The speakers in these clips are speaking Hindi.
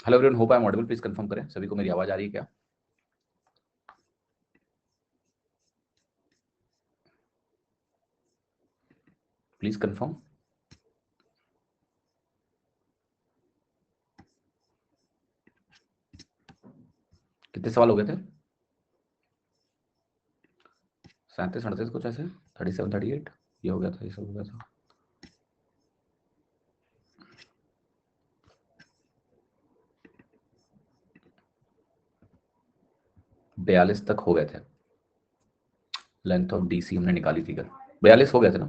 Hello everyone, hope I am audible. Please confirm करें सभी को मेरी आवाज आ रही है क्या? Please confirm. कितने सवाल हो गए थे? 37-38 कुछ ऐसे, 37-38 ये हो गया था, ये सब हो गया था। बयालीस तक हो गए थे। लेंथ ऑफ डीसी हमने निकाली थी, 42 हो गए थे ना।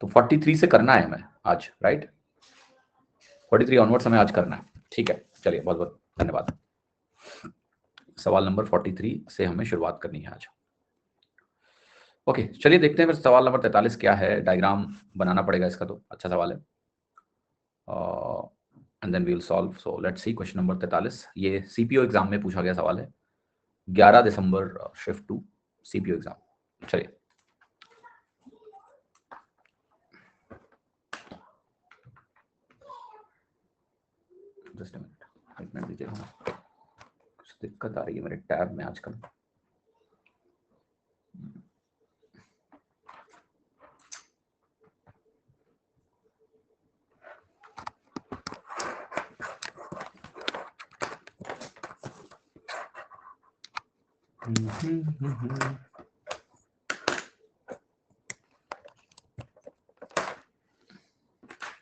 तो 43 से करना है हमें आज, राइट? 43 ऑनवर्ड्स हमें आज करना है। ठीक है, चलिए, बहुत बहुत धन्यवाद। सवाल नंबर 43 से हमें शुरुआत करनी है आज। ओके, चलिए देखते हैं फिर सवाल नंबर 43 क्या है। डायग्राम बनाना पड़ेगा इसका, तो अच्छा सवाल है। And then we will solve. So let's see question number 43। ये सीपीओ एग्जाम में पूछा गया सवाल है, 11 दिसंबर शिफ्ट 2 सीपीओ एग्जाम। चलिए, जस्ट एक मिनट दीजिए, कुछ दिक्कत आ रही है मेरे टैब में आजकल।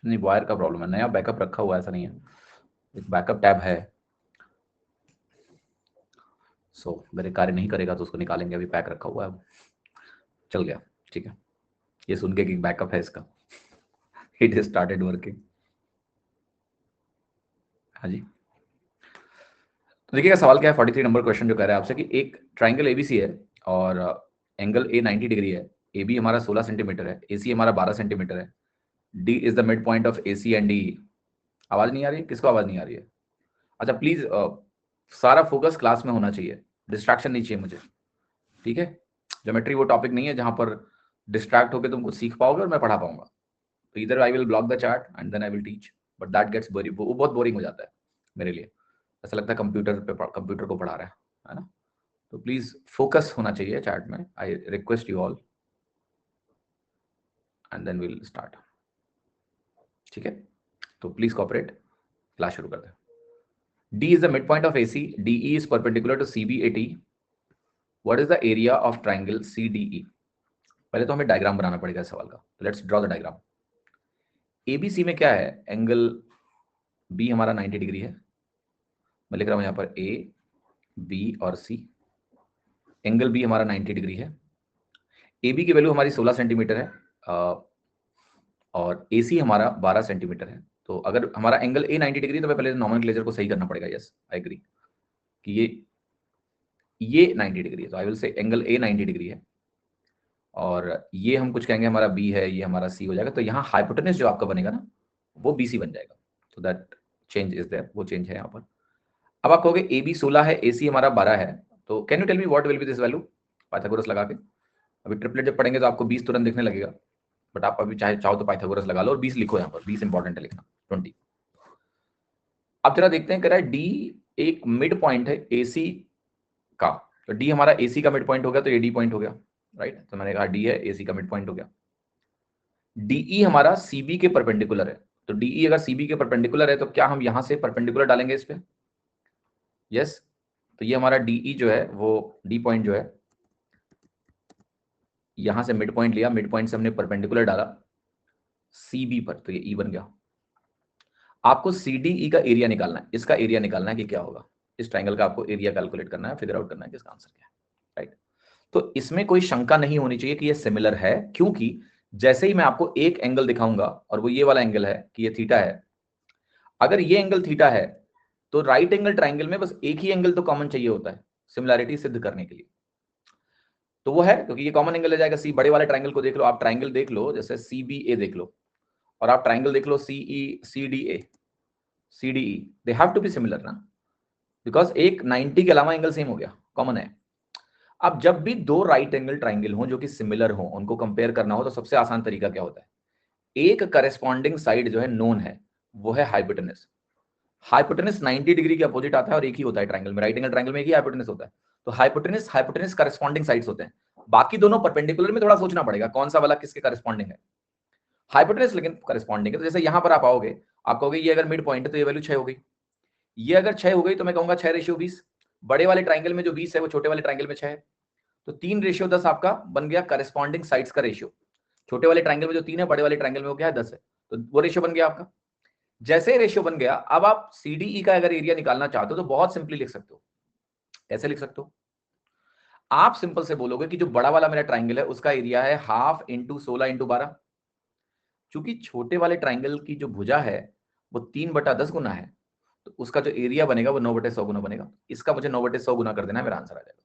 नहीं, वायर का प्रॉब्लम है। नया बैकअप रखा हुआ है, ऐसा नहीं है, एक बैकअप टैब है। सो अगर ये कार्य नहीं करेगा तो उसको निकालेंगे, अभी पैक रखा हुआ है, चल गया। ठीक है, ये सुन के कि बैकअप है इसका, इट इज स्टार्टेड वर्किंग। हाँ जी, तो देखिएगा सवाल क्या है। 43 नंबर क्वेश्चन जो कह रहा है आपसे कि एक ट्राइंगल एबीसी है और एंगल ए 90 डिग्री है, ए बी हमारा 16 सेंटीमीटर है, ए सी हमारा 12 सेंटीमीटर है, D is the mid point of A C and D. आवाज नहीं आ रही है? किसको आवाज नहीं आ रही है? अच्छा, प्लीज सारा फोकस क्लास में होना चाहिए, डिस्ट्रैक्शन नहीं चाहिए मुझे। ठीक है, ज्योमेट्री वो टॉपिक नहीं है जहां पर डिस्ट्रैक्ट होकर तुम कुछ सीख पाओगे और मैं पढ़ा पाऊंगा। तो इधर I will block the chart and then I will teach, but that gets boring, वो बहुत बोरिंग हो जाता है मेरे लिए। ऐसा लगता है कंप्यूटर को पढ़ा रहा है ना। तो प्लीज फोकस होना चाहिए चार्ट में। I request you all and then will start. ठीक है, तो प्लीज कॉपरेट, क्लास शुरू करते हैं। D is the midpoint of AC. DE is perpendicular to CBAT. What is the area of triangle CDE? पहले तो हमें डायग्राम बनाना पड़ेगा इस सवाल का। Let's draw the diagram. ABC में क्या है? एंगल B हमारा 90 डिग्री है। मैं लिख रहा हूं यहां पर A, B और C। एंगल B हमारा 90 डिग्री है। AB की वैल्यू हमारी 16 सेंटीमीटर है और AC हमारा 12 सेंटीमीटर है। तो अगर हमारा एंगल A 90 डिग्री, तो मैं पहले नॉमेनक्लेचर को सही करना पड़ेगा। यस, आई एग्री कि ये 90 डिग्री है, तो I will say angle A 90 degree है और ये हम कुछ कहेंगे हमारा B है, ये हमारा C हो जाएगा। तो यहाँ हाइपोटेनस जो आपका बनेगा ना, वो BC बन जाएगा। तो दैट चेंज इज देयर, वो चेंज है यहाँ पर। अब आप कहोगे AB 16 है, AC हमारा 12 है, तो can you tell me what will be this value? Pythagoras लगा के अभी ट्रिपलेट जब पढ़ेंगे तो आपको 20 तुरंत दिखने लगेगा, बट आप अभी चाहो तो पाइथागोरस लगा लो और 20 लिखो यहाँ पर। 20 इंपॉर्टेंट है लिखना, 20। अब जरा देखते हैं, कह रहा है डी एक मिड पॉइंट है AC का। तो D हमारा AC का मिड पॉइंट हो गया, तो ये D पॉइंट हो गया, राइट? तो मैंने कहा D है, AC का मिड पॉइंट हो गया। DE हमारा CB के परपेंडिकुलर है। तो DE अगर CB के परपेंडिकुलर है तो क्या हम यहां से परपेंडिकुलर डालेंगे इस पे? यस। तो ये हमारा DE जो है, वो D पॉइंट जो है, यहां से मिड पॉइंट लिया, मिड पॉइंट से हमने परपेंडिकुलर डाला CB पर, तो ये E बन गया। आपको CDE का एरिया निकालना है, इसका एरिया निकालना है कि क्या होगा। इस ट्राइंगल का आपको एरिया कैलकुलेट करना है, फिगर आउट करना है कि इसका आंसर क्या है, राइट? तो इसमें कोई शंका नहीं होनी चाहिए कि ये सिमिलर है, क्योंकि जैसे ही मैं आपको एक एंगल दिखाऊंगा और वो ये वाला एंगल है कि ये थीटा है, अगर ये एंगल थीटा है तो राइट एंगल ट्राइंगल में बस एक ही एंगल तो कॉमन चाहिए होता है सिमिलैरिटी सिद्ध करने के लिए। तो वो है, क्योंकि ये कॉमन एंगल ले जाएगा। सी बड़े वाले ट्राइंगल को देख लो, आप ट्राइंगल देख लो जैसे CBA देख लो, और आप ट्राइंगल देख लो CECDA CDE, they have to be similar ना, बिकॉज एक 90 के अलावा एंगल सेम हो गया, कॉमन है। अब जब भी दो राइट एंगल ट्राइंगल हो जो कि सिमिलर हो, उनको कंपेयर करना हो, तो सबसे आसान तरीका क्या होता है? एक करेस्पॉन्डिंग साइड जो है नोन है, वो है हाइपोटेनस। हाइपोटेनस 90 डिग्री के अपोजिट आता है और एक ही होता है ट्रायंगल में, राइट एंगल ट्रायंगल में एक ही हाइपोटेनस होता है। तो हाइपोटेनस करस्पॉन्डिंग साइड्स होते हैं, बाकी दोनों परपेंडिकुलर में थोड़ा सोचना पड़ेगा कौन सा वाला किसके करस्पॉन्डिंग है। हाइपोटेनस लेकिन करस्पॉन्डिंग है। तो जैसे यहां पर आप आओगे, आप कहोगे ये अगर मिड पॉइंट है तो ये वैल्यू 6 हो गई, ये अगर 6 हो गई तो मैं कहूंगा 6:20। बड़े वाले ट्रायंगल में जो 20 है वो छोटे वाले ट्रायंगल में 6 है, तो 3:10 आपका बन गया करस्पॉन्डिंग साइड्स का रेशियो। छोटे वाले ट्रायंगल में जो 3 है, बड़े वाले ट्रायंगल में वो क्या है 10 है, तो वो रेशियो बन गया आपका। जैसे रेशियो बन गया, अब आप सीडीई का अगर एरिया निकालना चाहते हो तो बहुत सिंपली लिख सकते हो। कैसे लिख सकते हो? आप सिंपल से बोलोगे कि जो बड़ा वाला मेरा ट्रायंगल है उसका एरिया है 1/2 × 16 × 12। चूंकि छोटे वाले ट्रायंगल की जो भुजा है वो 3/10 गुना है, तो उसका जो एरिया बनेगा वो 9/100 गुना बनेगा। इसका मुझे 9/100 गुना कर देना है, मेरा आंसर आ जाएगा।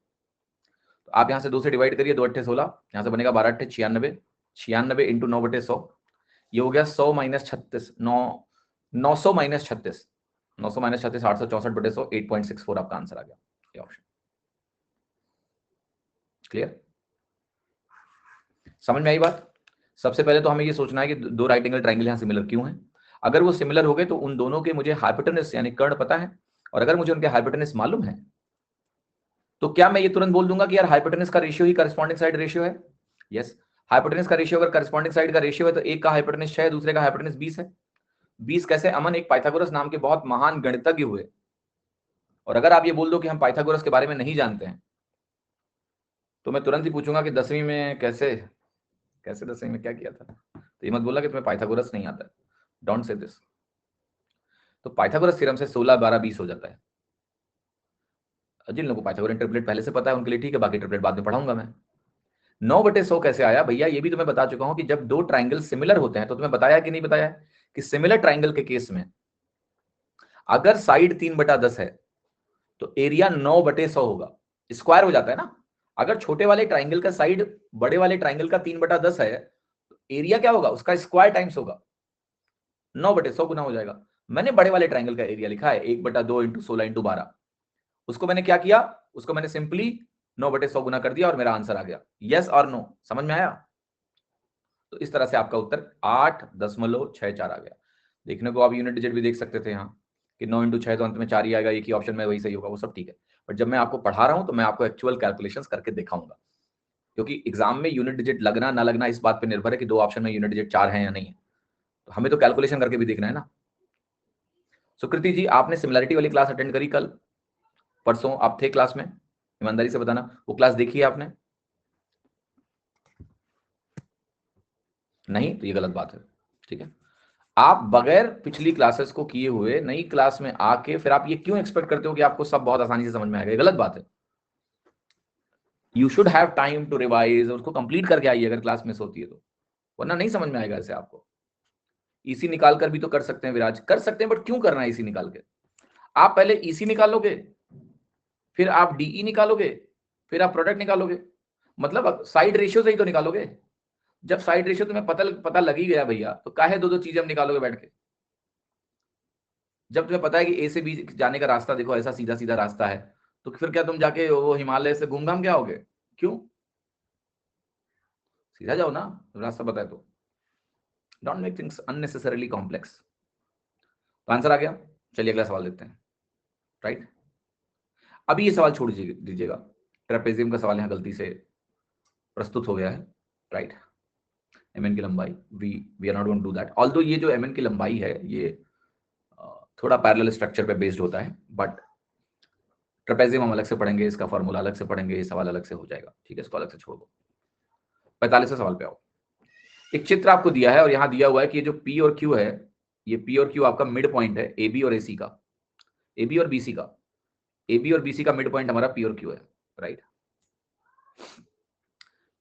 तो आप यहां से 2 से डिवाइड करिए, 2 × 8 = 16, यहां से बनेगा 12 × 8 = 96, 96 × 9/100, ये हो गया 100 - 36, 900 - 36, 900 - 36 864/100, 8.64 आपका आंसर आ गया, ये ऑप्शन। क्लियर? समझ में आई बात? सबसे पहले तो हमें ये सोचना है कि दो राइट एंगल ट्रायंगल यहां सिमिलर क्यों हैं। अगर वो सिमिलर हो गए तो उन दोनों के मुझे हाइपोटेनस यानी कर्ण पता है, और अगर मुझे उनके हाइपोटेनस मालूम है तो क्या मैं ये तुरंत बोल दूंगा कि यार हाइपोटेनस का रेशियो ही करस्पॉन्डिंग साइड रेशियो है? यस, हाइपोटेनस का रेशियो अगर करस्पॉन्डिंग साइड का रेशियो है तो एक का हाइपोटेनस 6 है, दूसरे का हाइपोटेनस 20 है। 20 कैसे? अमन एक पाइथागोरस नाम के बहुत महान गणितज्ञ हुए, और अगर आप ये बोल दो कि हम पाइथागोरस के बारे में नहीं जानते हैं तो मैं तुरंत ही पूछूंगा कि 10वीं में कैसे 10वीं में क्या किया था। तो ये मत बोला कि तुम्हें पाइथागोरस नहीं आता है, डोंट से दिस। तो पाइथागोरस थ्योरम से 16, 12, 20 हो जाता है। जिन लोगों को पाइथागोरस ट्रिपलेट पहले से पता है उनके लिए ठीक है, बाकी ट्रिपलेट बाद में पढ़ाऊंगा मैं। 9/100 कैसे आया भैया? ये भी तुम्हें बता चुका हूं कि जब दो ट्राइंगल सिमिलर होते हैं, तो तुम्हें बताया कि नहीं बताया कि सिमिलर ट्राइंगल के केस में अगर साइड 3/10 है तो एरिया 9/100 होगा, स्क्वायर हो जाता है ना। अगर छोटे वाले ट्राइंगल का साइड बड़े वाले ट्राइंगल का 3/10 है तो एरिया क्या होगा? उसका स्क्वायर टाइम्स होगा, 9/100 गुना हो जाएगा। मैंने बड़े वाले ट्राइंगल का एरिया लिखा है 1/2 × 16 × 12, उसको मैंने क्या किया? उसको मैंने सिंपली 9/100 गुना कर दिया और मेरा आंसर आ गया। यस और नो? समझ में आया? तो इस तरह से आपका उत्तर 8.64 आ गया। देखने को आप यूनिट डिजिट भी देख सकते थे यहाँ कि 9 × 6 तो अंत में 4 ही आएगा, एक ही ऑप्शन में वही सही होगा, वो सब ठीक है। बट जब मैं आपको पढ़ा रहा हूं तो मैं आपको एक्चुअल कैलकुलेशंस करके दिखाऊंगा, क्योंकि एग्जाम में यूनिट डिजिट लगना ना लगना इस बात पे निर्भर है कि दो ऑप्शन में यूनिट डिजिट 4 है या नहीं है। तो हमें तो कैलकुलेशन करके भी देखना है ना। सुकृति जी, आपने सिमिलैरिटी वाली क्लास अटेंड करी कल परसों? आप थे क्लास में? ईमानदारी से बताना, वो क्लास देखी है आपने? नहीं तो ये गलत बात है, ठीक है। आप बगैर पिछली क्लासेस को किए हुए नई क्लास में आके फिर आप ये क्यों एक्सपेक्ट करते हो कि आपको सब बहुत आसानी से समझ में आएगा? ये गलत बात है। You should have time to revise, उसको कंप्लीट करके आइए अगर क्लास मिस होती है तो, वरना नहीं समझ में आएगा ऐसे आपको। ईसी निकाल कर भी तो कर सकते हैं विराज, कर सकते हैं, बट क्यों करना है ईसी निकाल के? आप पहले ईसी निकालोगे, फिर आप डीई निकालोगे, फिर आप प्रोडक्ट निकालोगे, मतलब साइड रेशियो से ही तो निकालोगे। जब साइड रेशियो तुम्हें पता लग ही गया भैया, तो काहे दो चीजें हम निकालोगे बैठ के? जब तुम्हें पता है कि ए से बी जाने का रास्ता देखो ऐसा सीधा सीधा रास्ता है, तो फिर क्या तुम जाके वो हिमालय से घूम घाम के आओगे? क्यों? सीधा जाओ ना, रास्ता पता है तो। Don't make things unnecessarily complex. तो आंसर आ गया। चलिए अगला सवाल देखते हैं। राइट, अभी ये सवाल छोड़ दीजिएगा, ट्रेपेजियम का सवाल यहाँ गलती से प्रस्तुत हो गया है। राइट, एमएन की लंबाई we are not going to do that, although ये जो एमएन की लंबाई है ये थोड़ा पैरेलल स्ट्रक्चर पे बेस्ड होता है, बट ट्रेपेजियम हम अलग से पढ़ेंगे, इसका फॉर्मूला अलग से पढ़ेंगे, ये सवाल अलग से हो जाएगा, ठीक है, इसको अलग से छोड़ दो। 45वें सवाल पे आओ। एक चित्र आपको दिया है और यहाँ दिया हुआ है कि ये जो P और Q है, ये P और Q आपका मिड पॉइंट है AB और AC का, AB और BC का, AB और BC का मिड पॉइंट हमारा P और Q है। राइट,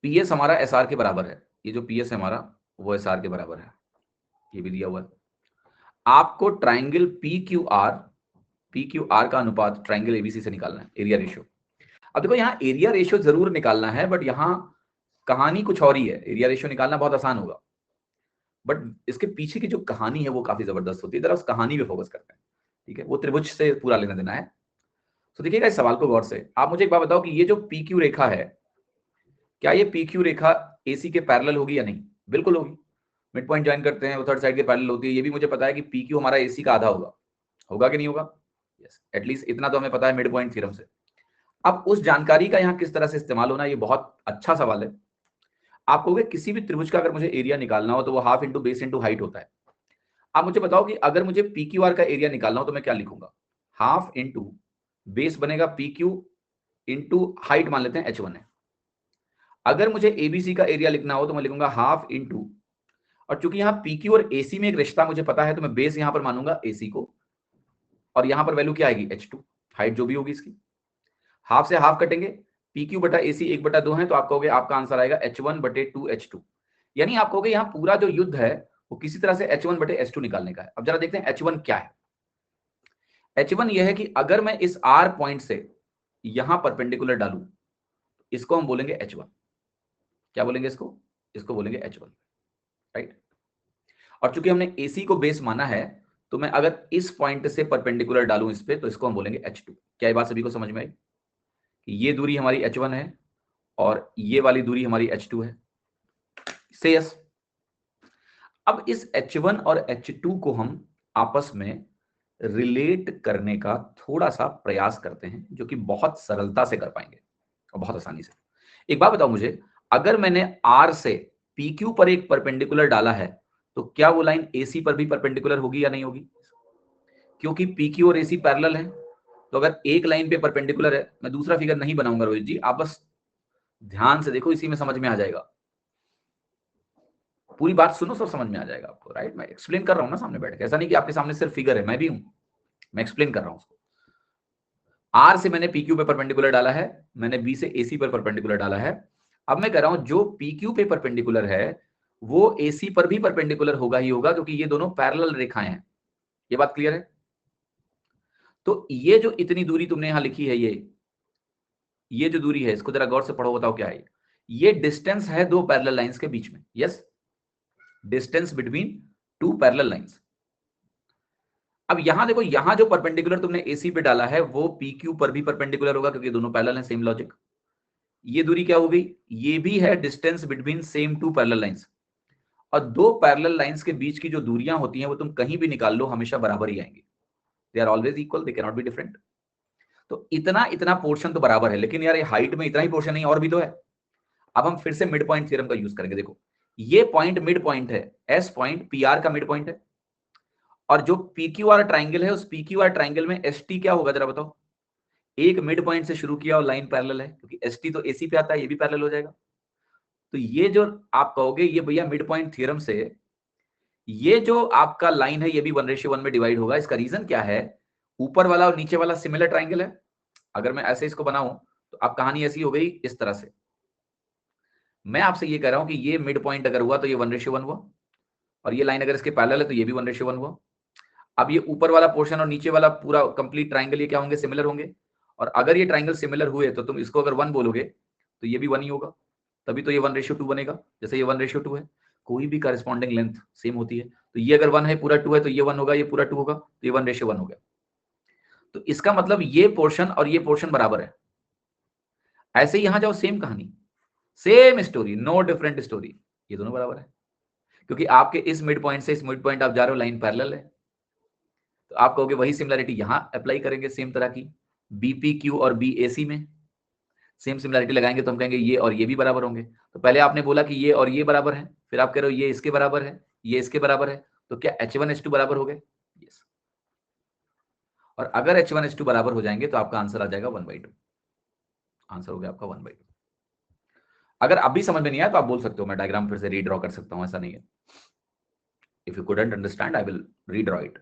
PS हमारा SR के बराबर है, ये जो PS है हमारा वो SR के बराबर है, ये भी दिया हुआ है। आपको ट्राइंगल PQR का अनुपात ट्राइंगल ABC से निकालना है, एरिया रेशियो। अब देखो यहाँ एरिया रेशियो जरूर निकालना है, बट यहाँ कहानी कुछ और ही है। एरिया रेशियो निकालना बहुत आसान होगा, बट इसके पीछे की जो कहानी है वो काफी जबरदस्त होती है। जरा उस कहानी पे फोकस करते हैं, ठीक है, वो त्रिभुज से पूरा लेना देना है। तो देखिएगा इस सवाल को गौर से। आप मुझे एक बात बताओ कि ये जो PQ रेखा है, क्या ये PQ रेखा AC के पैरेलल होगी या नहीं? बिल्कुल होगी। मिड पॉइंट ज्वाइन करते हैं, वो थर्ड साइड के पैरेलल होती है। ये भी मुझे पता है कि PQ हमारा AC का आधा होगा, होगा कि नहीं होगा? यस, एटलीस्ट इतना तो हमें पता है मिड पॉइंट थ्योरम से। अब उस जानकारी का यहाँ किस तरह से इस्तेमाल होना, ये बहुत अच्छा सवाल है। आप कहोगे किसी भी त्रिभुज का अगर मुझे एरिया निकालना हो तो वो half into base into height होता है। आप मुझे बताओ कि अगर मुझे पी क्यू आर का एरिया निकालना हो तो मैं क्या लिखूंगा? हाफ इंटू बेस बनेगा पी क्यू इंटू हाइट मान लेते हैं h1 है। अगर मुझे एबीसी का एरिया लिखना हो तो मैं लिखूंगा हाफ इंटू, और चूंकि यहाँ पी क्यू और एसी में एक रिश्ता मुझे पता है तो मैं बेस यहां पर मानूंगा एसी को, और यहां पर वैल्यू क्या आएगी h2, हाइट जो भी होगी इसकी। हाफ से हाफ कटेंगे, पी क्यू बटा एसी 1/2 है, तो आप कहोगे आपका आंसर आएगा h1/2h2। यानी आप कहोगे यहाँ पूरा जो युद्ध है वो किसी तरह से h1/h2 निकालने का है। अब जरा देखते हैं h1 क्या है। h1 यह है कि अगर मैं इस r पॉइंट से यहां परपेंडिकुलर डालूं, इसको हम बोलेंगे h1। क्या बोलेंगे इसको? इसको बोलेंगे h1, राइट। और चूंकि हमने AC को बेस माना है, तो मैं अगर इस पॉइंट से परपेंडिकुलर डालूं इस पे, तो इसको हम बोलेंगे h2। क्या ये बात सभी को समझ में आई कि ये दूरी हमारी h1 है और ये वाली दूरी हमारी h2 है? से यस। अब इस h1 और h2 को हम आपस में रिलेट करने का थोड़ा सा प्रयास करते हैं, जो कि बहुत सरलता से कर पाएंगे और बहुत आसानी से। एक बात बताओ मुझे, अगर मैंने R से PQ पर एक परपेंडिकुलर डाला है, तो क्या वो लाइन AC पर भी परपेंडिकुलर होगी या नहीं होगी? क्योंकि PQ और AC पैरेलल है, तो अगर एक लाइन पे परपेंडिकुलर है, मैं दूसरा फिगर नहीं बनाऊंगा रोहित जी, आप बस ध्यान से देखो, इसी में समझ में आ जाएगा। पूरी बात सुनो, सब समझ में आ जाएगा आपको, राइट। मैं एक्सप्लेन कर रहा हूं ना सामने बैठ के, ऐसा नहीं कि आपके सामने सिर्फ फिगर है, मैं भी हूं, मैं एक्सप्लेन कर रहा हूं उसको। आर से मैंने PQ पे परपेंडिकुलर डाला है, मैंने B से AC पर परपेंडिकुलर डाला है। अब मैं कह रहा हूं जो PQ पे परपेंडिकुलर है वो AC पर भी परपेंडिकुलर होगा ही होगा, क्योंकि ये दोनों पैरेलल रेखाएं हैं। ये बात क्लियर है? तो ये जो इतनी दूरी तुमने यहां लिखी है, ये जो दूरी है, इसको जरा गौर से पढ़ो, बताओ क्या है ये डिस्टेंस है दो पैरेलल लाइंस के बीच में। Yes, distance between two parallel lines. अब यहां देखो, यहां जो परपेंडिकुलर तुमने AC पे डाला है वो PQ पर भी परपेंडिकुलर होगा, क्योंकि दोनों पैरेलल हैं, सेम लॉजिक। ये दूरी क्या हो गई? ये भी है distance between same two parallel lines. और दो पैरेलल लाइंस के बीच की जो दूरियां होती हैं वो तुम कहीं भी निकाल लो, हमेशा बराबर ही आएंगी। They are always equal, they can not be different. तो इतना इतना पोर्शन तो बराबर है, लेकिन यार ये हाइट में इतना ही पोर्शन नहीं, और भी तो है। अब हम फिर से मिड पॉइंट थ्योरम का यूज करेंगे। देखो, ये पॉइंट मिड पॉइंट है, एस पॉइंट PR का मिड पॉइंट है, और जो PQR ट्राइंगल है उस PQR ट्राइंगल में ST क्या होगा जरा बताओ? एक मिड पॉइंट से शुरू किया और लाइन पैरेलल है, क्योंकि ST तो AC पे आता है, ये भी पैरेलल हो जाएगा। तो ये जो आप कहोगे ये भैया मिड पॉइंट थ्योरम से ये जो आपका लाइन है ये भी 1:1 में डिवाइड होगा। इसका रीजन क्या है? ऊपर वाला और नीचे वाला सिमिलर ट्राइंगल है। अगर मैं ऐसे इसको बनाऊं तो अब कहानी ऐसी हो गई इस तरह से। मैं आपसे ये कह रहा हूं कि ये मिड पॉइंट अगर हुआ तो ये 1:1 हुआ, और ये लाइन अगर इसके पैरेलल है तो ये भी 1:1 हुआ। अब ये ऊपर वाला पोर्शन और नीचे वाला पूरा कंप्लीट ट्राइंगल ये क्या होंगे? सिमिलर होंगे। और अगर ये ट्राइंगल सिमिलर हुए तो तुम इसको अगर 1 बोलोगे तो ये भी 1 ही होगा, तभी तो ये 1:2 बनेगा। जैसे ये 1:2 है, कोई भी करस्पॉन्डिंग लेंथ सेम होती है, तो ये अगर 1 है पूरा 2 है तो ये 1 होगा, ये पूरा 2 होगा, तो ये 1:1 हो गया। तो इसका मतलब ये पोर्शन और ये पोर्शन बराबर है। ऐसे ही यहां जाओ, सेम कहानी, same story, no different story, ये दोनों बराबर है, क्योंकि आपके इस मिड पॉइंट से इस मिड पॉइंट आप जा रहे हो, लाइन पैरेलल है। तो आप कहोगे वही सिमिलरिटी यहां अप्लाई करेंगे, सेम तरह की BPQ और BAC में सेम सिमिलरिटी लगाएंगे, तो हम कहेंगे ये और ये भी बराबर होंगे। तो पहले आपने बोला कि ये और ये बराबर है, फिर आप कह रहे हो ये इसके बराबर है, ये इसके बराबर है, तो क्या H1 H2 बराबर हो गए? यस। और अगर H1 H2 बराबर हो जाएंगे तो आपका आंसर आ जाएगा 1/2। आंसर हो गया आपका 1/2। अगर अभी समझ में नहीं आया तो आप बोल सकते हो, मैं डायग्राम फिर से रीड्रॉ कर सकता हूं, ऐसा नहीं है। If you couldn't understand I will redraw it.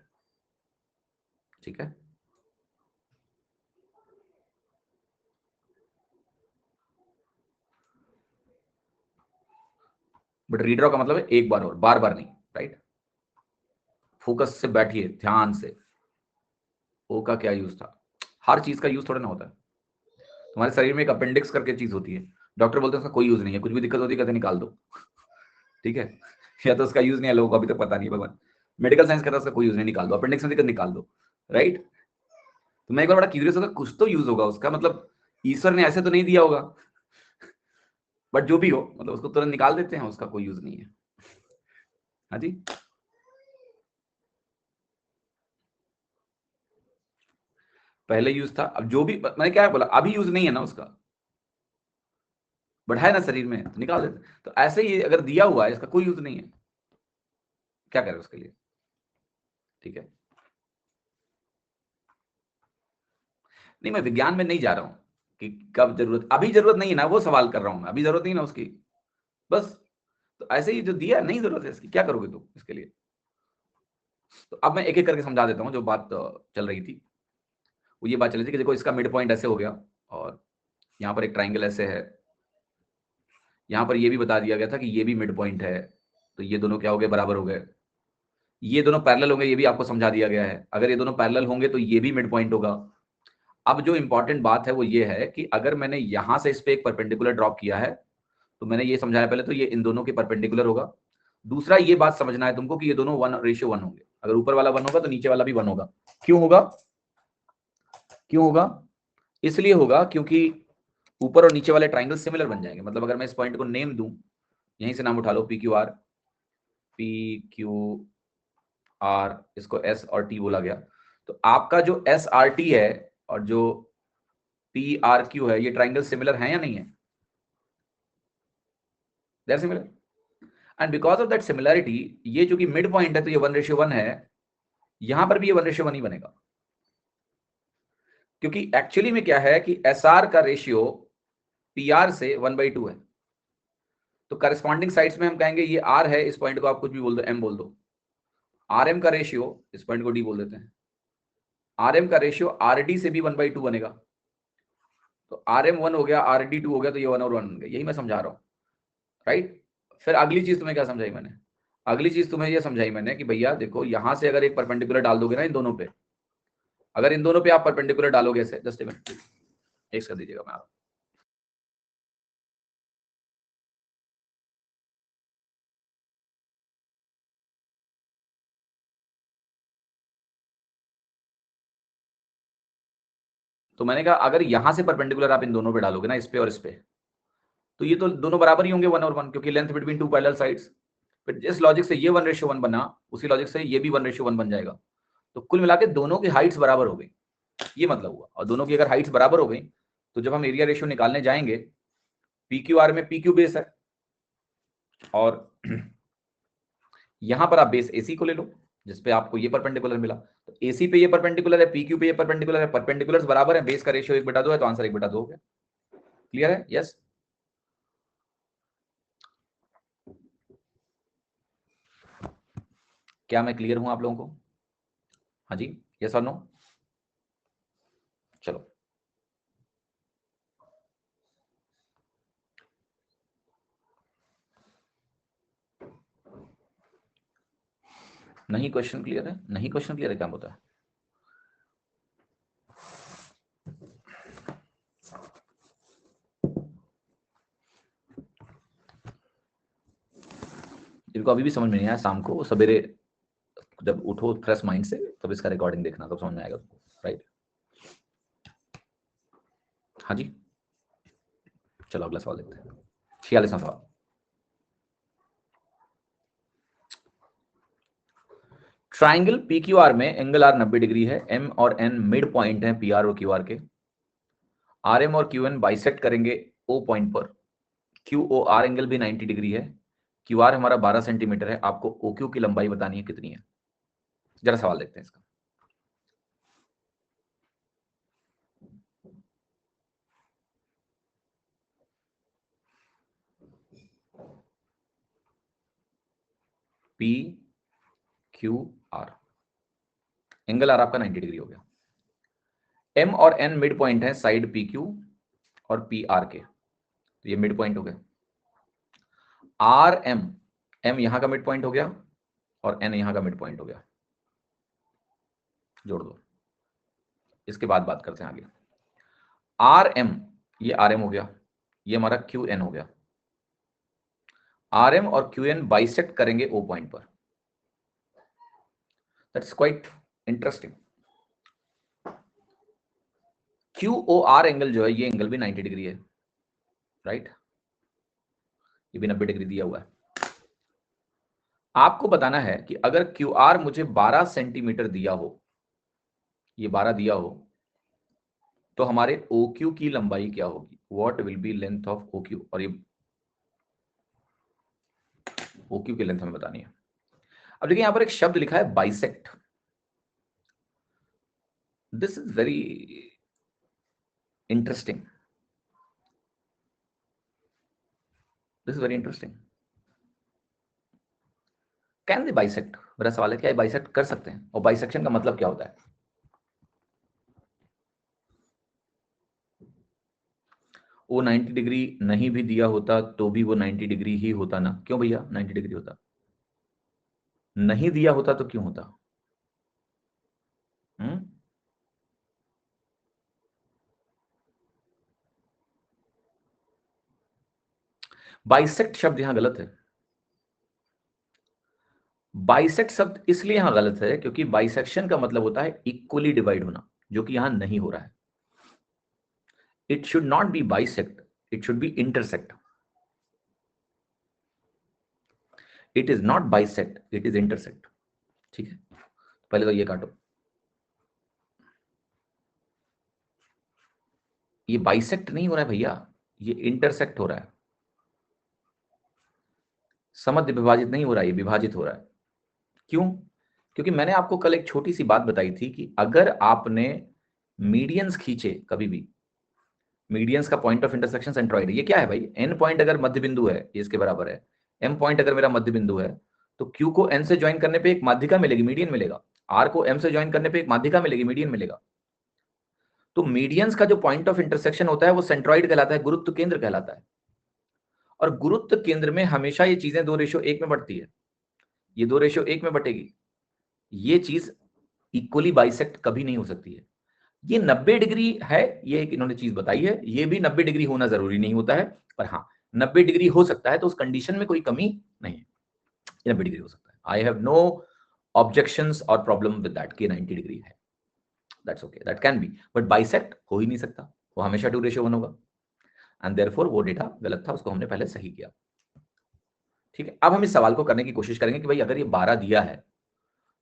ठीक है, बट रीड्रॉ का मतलब है एक बार और, बार बार नहीं, राइट। फोकस से बैठिए, ध्यान से। ओ का क्या यूज था? हर चीज का यूज थोड़ा ना होता है। तुम्हारे शरीर में एक अपेंडिक्स करके चीज होती है, डॉक्टर बोलते हैं उसका कोई यूज नहीं है, कुछ भी दिक्कत होती है कहते निकाल दो। ठीक है, या तो उसका यूज नहीं है, लोगों को अभी तक पता नहीं, भगवान। मेडिकल साइंस कहता है उसका कोई यूज नहीं, निकाल दो, अपेंडिक्स में दिक्कत निकाल दो, राइट। तो मैं एक बार बड़ा क्यूरियस होगा, कुछ तो यूज होगा उसका, मतलब ईश्वर ने ऐसे तो नहीं दिया होगा, बट जो भी हो, मतलब उसको तुरंत निकाल देते हैं, उसका कोई यूज नहीं है। हाँ जी, पहले यूज था, अब जो भी मैंने क्या बोला अभी यूज नहीं है ना उसका, बट है ना शरीर में तो निकाल देते। तो ऐसे ही अगर दिया हुआ है इसका कोई यूज नहीं है, क्या करें उसके लिए? ठीक है, नहीं मैं विज्ञान में नहीं जा रहा हूं कि कब जरूरत, अभी जरूरत नहीं है ना, वो सवाल कर रहा हूं मैं, अभी जरूरत नहीं ना उसकी, बस। तो ऐसे ही जो दिया नहीं जरूरत है इसकी, क्या करोगे तुम इसके लिए? तो अब मैं एक एक करके समझा देता हूं। जो बात चल रही थी वो ये बात चल रही थी कि देखो इसका मिड पॉइंट ऐसे हो गया, और यहाँ पर एक ट्राइंगल ऐसे है, यहाँ पर ये भी बता दिया गया था कि ये भी मिड पॉइंट है, तो ये दोनों क्या हो गए, बराबर हो गए। ये दोनों पैरेलल होंगे, ये भी आपको समझा दिया गया है, अगर ये दोनों पैरेलल होंगे तो ये भी मिड पॉइंट होगा। अब जो इंपॉर्टेंट बात है वो ये है कि अगर मैंने यहां से इस पे एक परपेंडिकुलर ड्रॉप किया है, तो मैंने ये समझाया पहले, तो ये इन दोनों के परपेंडिकुलर होगा। दूसरा ये बात समझना है तुमको कि ये दोनों 1:1 होंगे, अगर ऊपर वाला 1 होगा तो नीचे वाला भी 1 होगा। क्यों होगा? क्यों होगा? इसलिए होगा क्योंकि ऊपर और नीचे वाले ट्राइंगल सिमिलर बन जाएंगे। मतलब अगर मैं इस पॉइंट को नेम दूं, यहीं से नाम उठा लो, PQR, PQR, इसको S और T बोला गया, तो आपका जो SRT है और जो PRQ है, ये ट्राइंगल सिमिलर है या नहीं है? They are similar, and because of that similarity, ये जो कि मिड पॉइंट है तो ये 1:1 है, यहां पर भी ये 1:1 ही बनेगा। क्योंकि एक्चुअली में क्या है कि SR का रेशियो PR से 1/2 है, तो करस्पॉन्डिंग साइड्स में हम कहेंगे ये R है, इस पॉइंट को आप कुछ भी बोल दो, M बोल दो। RM का रेशियो, इस पॉइंट को D बोल देते हैं, RM का रेशियो RD से भी 1/2 बनेगा, तो RM 1 हो गया, RD 2 हो गया, तो ये 1 और 1 बन गया। यही मैं समझा रहा हूं, राइट? फिर अगली चीज तुम्हें क्या समझाई मैंने? अगली चीज तुम्हें यह समझाई मैंने कि भैया देखो यहां से अगर एक परपेंडिकुलर डाल दोगे ना इन दोनों पे, अगर इन दोनों पे आप परपेंडिकुलर डालोगे ऐसे, जस्ट मिनट एक कर दीजिएगा मैं आप। तो मैंने कहा अगर यहां से परपेंडिकुलर आप इन दोनों पे डालोगे ना, इस पे और इस पे, तो ये तो दोनों बराबर ही होंगे 1 और 1, क्योंकि length between two parallel sides. फिर जिस लॉजिक से ये 1:1 बना, उसी लॉजिक से ये भी 1:1 बन जाएगा। तो कुल मिला के दोनों की हाइट्स बराबर हो गई, ये मतलब हुआ। और दोनों की अगर हाइट्स बराबर हो गई तो जब हम एरिया रेशियो निकालने जाएंगे, PQR में PQ बेस है, और यहां पर आप बेस AC को ले लो जिसपे आपको ये परपेंडिकुलर मिला, तो AC पे ये परपेंडिकुलर है, PQ पे ये परपेंडिकुलर है, परपेंडिकुलर्स बराबर है, बेस का रेशियो 1/2 है, तो आंसर 1/2 हो गया। क्लियर है? यस। क्या मैं क्लियर हूं आप लोगों को? हाँ जी, यस और नो? चलो, नहीं क्वेश्चन क्लियर है? नहीं क्वेश्चन क्लियर है, क्या होता है? जिनको अभी भी समझ में नहीं आया, शाम को सवेरे जब उठो फ्रेश माइंड से, तब इसका रिकॉर्डिंग देखना, तब समझ में आएगा, राइट? हाँ जी, चलो अगला सवाल देखते हैं। 46वां सवाल। ट्राइंगल PQR में एंगल R 90 डिग्री है, M और N मिड पॉइंट है PR और QR के, RM और QN बाइसेक्ट करेंगे O पॉइंट पर, QOR एंगल भी 90 डिग्री है, QR हमारा 12 सेंटीमीटर है, आपको OQ की लंबाई बतानी है कितनी है। जरा सवाल देखते हैं इसका। PQR एंगल R आपका 90 डिग्री हो गया, M और N मिड पॉइंट है साइड PQ और PR के, तो ये मिड पॉइंट हो गया। RM, M यहां का मिड पॉइंट हो गया और N यहां का मिड पॉइंट हो गया, जोड़ दो। इसके बाद बात करते हैं आगे। RM, ये RM हो गया, ये हमारा QN हो गया। RM और QN बाइसेक्ट करेंगे O पॉइंट पर। That's quite interesting. QOR angle जो है, ये एंगल भी 90 डिग्री है, राइट? ये भी 90 डिग्री दिया हुआ है। आपको बताना है कि अगर QR मुझे 12 सेंटीमीटर दिया हो, ये 12 दिया हो, तो हमारे OQ की लंबाई क्या होगी, what will B length of OQ, और ये OQ की लेंथ हमें बतानी है। अब देखिए यहां पर एक शब्द लिखा है bisect. This is very interesting, this is very interesting. Can they bisect, मेरा सवाल है क्या ये बाइसेक्ट कर सकते हैं, और बाइसेक्शन का मतलब क्या होता है। वो 90 डिग्री नहीं भी दिया होता तो भी वो 90 डिग्री ही होता ना, क्यों भैया 90 डिग्री होता, नहीं दिया होता तो क्यों होता। हम्म बाइसेक्ट शब्द यहां गलत है। बाइसेक्ट शब्द इसलिए यहां गलत है क्योंकि बाइसेक्शन का मतलब होता है इक्वली डिवाइड होना, जो कि यहां नहीं हो रहा है। It should not be bisect, it should be intersect. It is not bisect, it is intersect. ठीक है, पहले तो ये काटो, ये बाइसेक्ट नहीं हो रहा है भैया, ये इंटरसेक्ट हो रहा है। समध्य विभाजित नहीं हो रहा है, ये विभाजित हो रहा है। क्यों, क्योंकि मैंने आपको कल एक छोटी सी बात बताई थी कि अगर आपने मीडियंस खींचे कभी भी, मीडियंस का पॉइंट ऑफ इंटरसेक्शन सेंट्रॉइड है, ये क्या है भाई, एन पॉइंट अगर मध्य बिंदु है ये इसके बराबर है, एम पॉइंट अगर मेरा मध्य बिंदु है, तो क्यू को एन से ज्वाइन करने पे एक माध्यिका मिलेगी, मीडियन मिलेगा। आर को एम से ज्वाइन करने पे एक माध्यिका मिलेगी, मीडियन मिलेगा। तो मीडियंस का जो पॉइंट ऑफ इंटरसेक्शन होता है वो सेंट्रॉइड कहलाता है, गुरुत्व केंद्र कहलाता है। और गुरुत्व केंद्र में हमेशा ये चीजें 2:1 में बढ़ती है, ये 2:1 में बटेगी। ये चीज इक्वली बाइसेक्ट कभी नहीं हो सकती है। ये 90 डिग्री है, ये एक इन्होंने चीज बताई है, ये भी 90 डिग्री होना जरूरी नहीं होता है, पर हाँ 90 डिग्री हो सकता है, तो उस कंडीशन में कोई कमी नहीं है, ये 90 डिग्री हो सकता है। आई हैव नो ऑब्जेक्शंस और प्रॉब्लम विद दैट कि 90 डिग्री है, that's okay, that can be, but bisect हो ही नहीं सकता, वो हमेशा 2:1 होगा। एंड देयरफॉर वो डेटा गलत था, उसको हमने पहले सही किया। ठीक है, अब हम इस सवाल को करने की कोशिश करेंगे कि भाई अगर ये 12 दिया है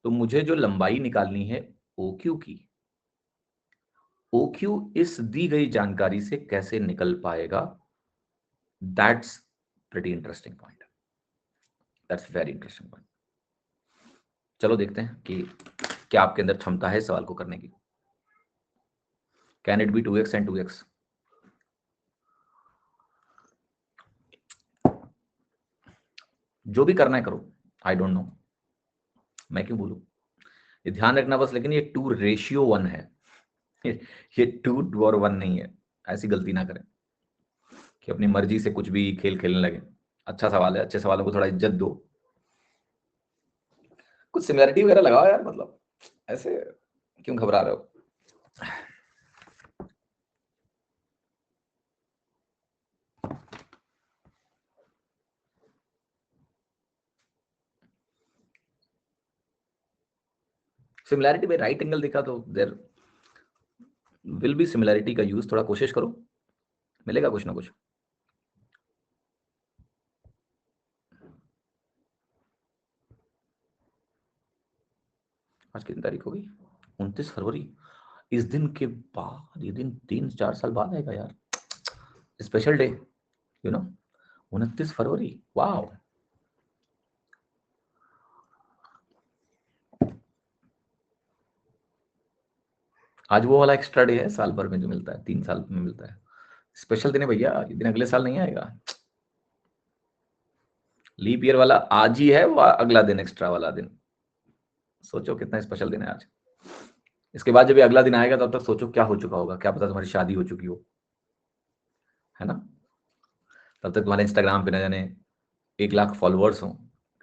तो मुझे जो लंबाई निकालनी है OQ की, OQ इस दी गई जानकारी से कैसे निकल पाएगा, that's pretty interesting point, that's very interesting point. चलो देखते हैं कि क्या आपके अंदर क्षमता है सवाल को करने की। Can it be 2x and 2x। जो भी करना है करो, आई डोंट नो, मैं क्यों बोलूं, ये ध्यान रखना बस, लेकिन ये 2:1 है, ये 2:1 नहीं है। ऐसी गलती ना करें कि अपनी मर्जी से कुछ भी खेल खेलने लगे। अच्छा सवाल है, अच्छे सवालों को थोड़ा इज्जत दो, कुछ सिमिलरिटी वगैरह लगाओ यार, मतलब ऐसे क्यों घबरा रहे हो। सिमिलैरिटी भाई, राइट एंगल दिखा तो देयर विल बी सिमिलैरिटी का यूज, थोड़ा कोशिश करो, मिलेगा कुछ ना कुछ। आज कितनी तारीख होगी, 29 फरवरी। इस दिन के बाद, ये दिन 3-4 साल बाद आएगा यार, स्पेशल डे, यू नो, 29 फरवरी, वाह। आज वो वाला एक्स्ट्रा डे है साल भर में जो मिलता है, 3 साल में मिलता है, स्पेशल दिन है भैया, ये दिन अगले साल नहीं आएगा। लीप ईयर वाला आज ही है, वो अगला दिन एक्स्ट्रा वाला दिन, सोचो कितना स्पेशल दिन है आज। इसके बाद जब ये अगला दिन आएगा तब तक सोचो क्या हो चुका होगा, क्या पता तुम्हारी शादी हो चुकी हो, है ना। तब तक तुम्हारे इंस्टाग्राम पे न जाने 1 लाख फॉलोअर्स हो,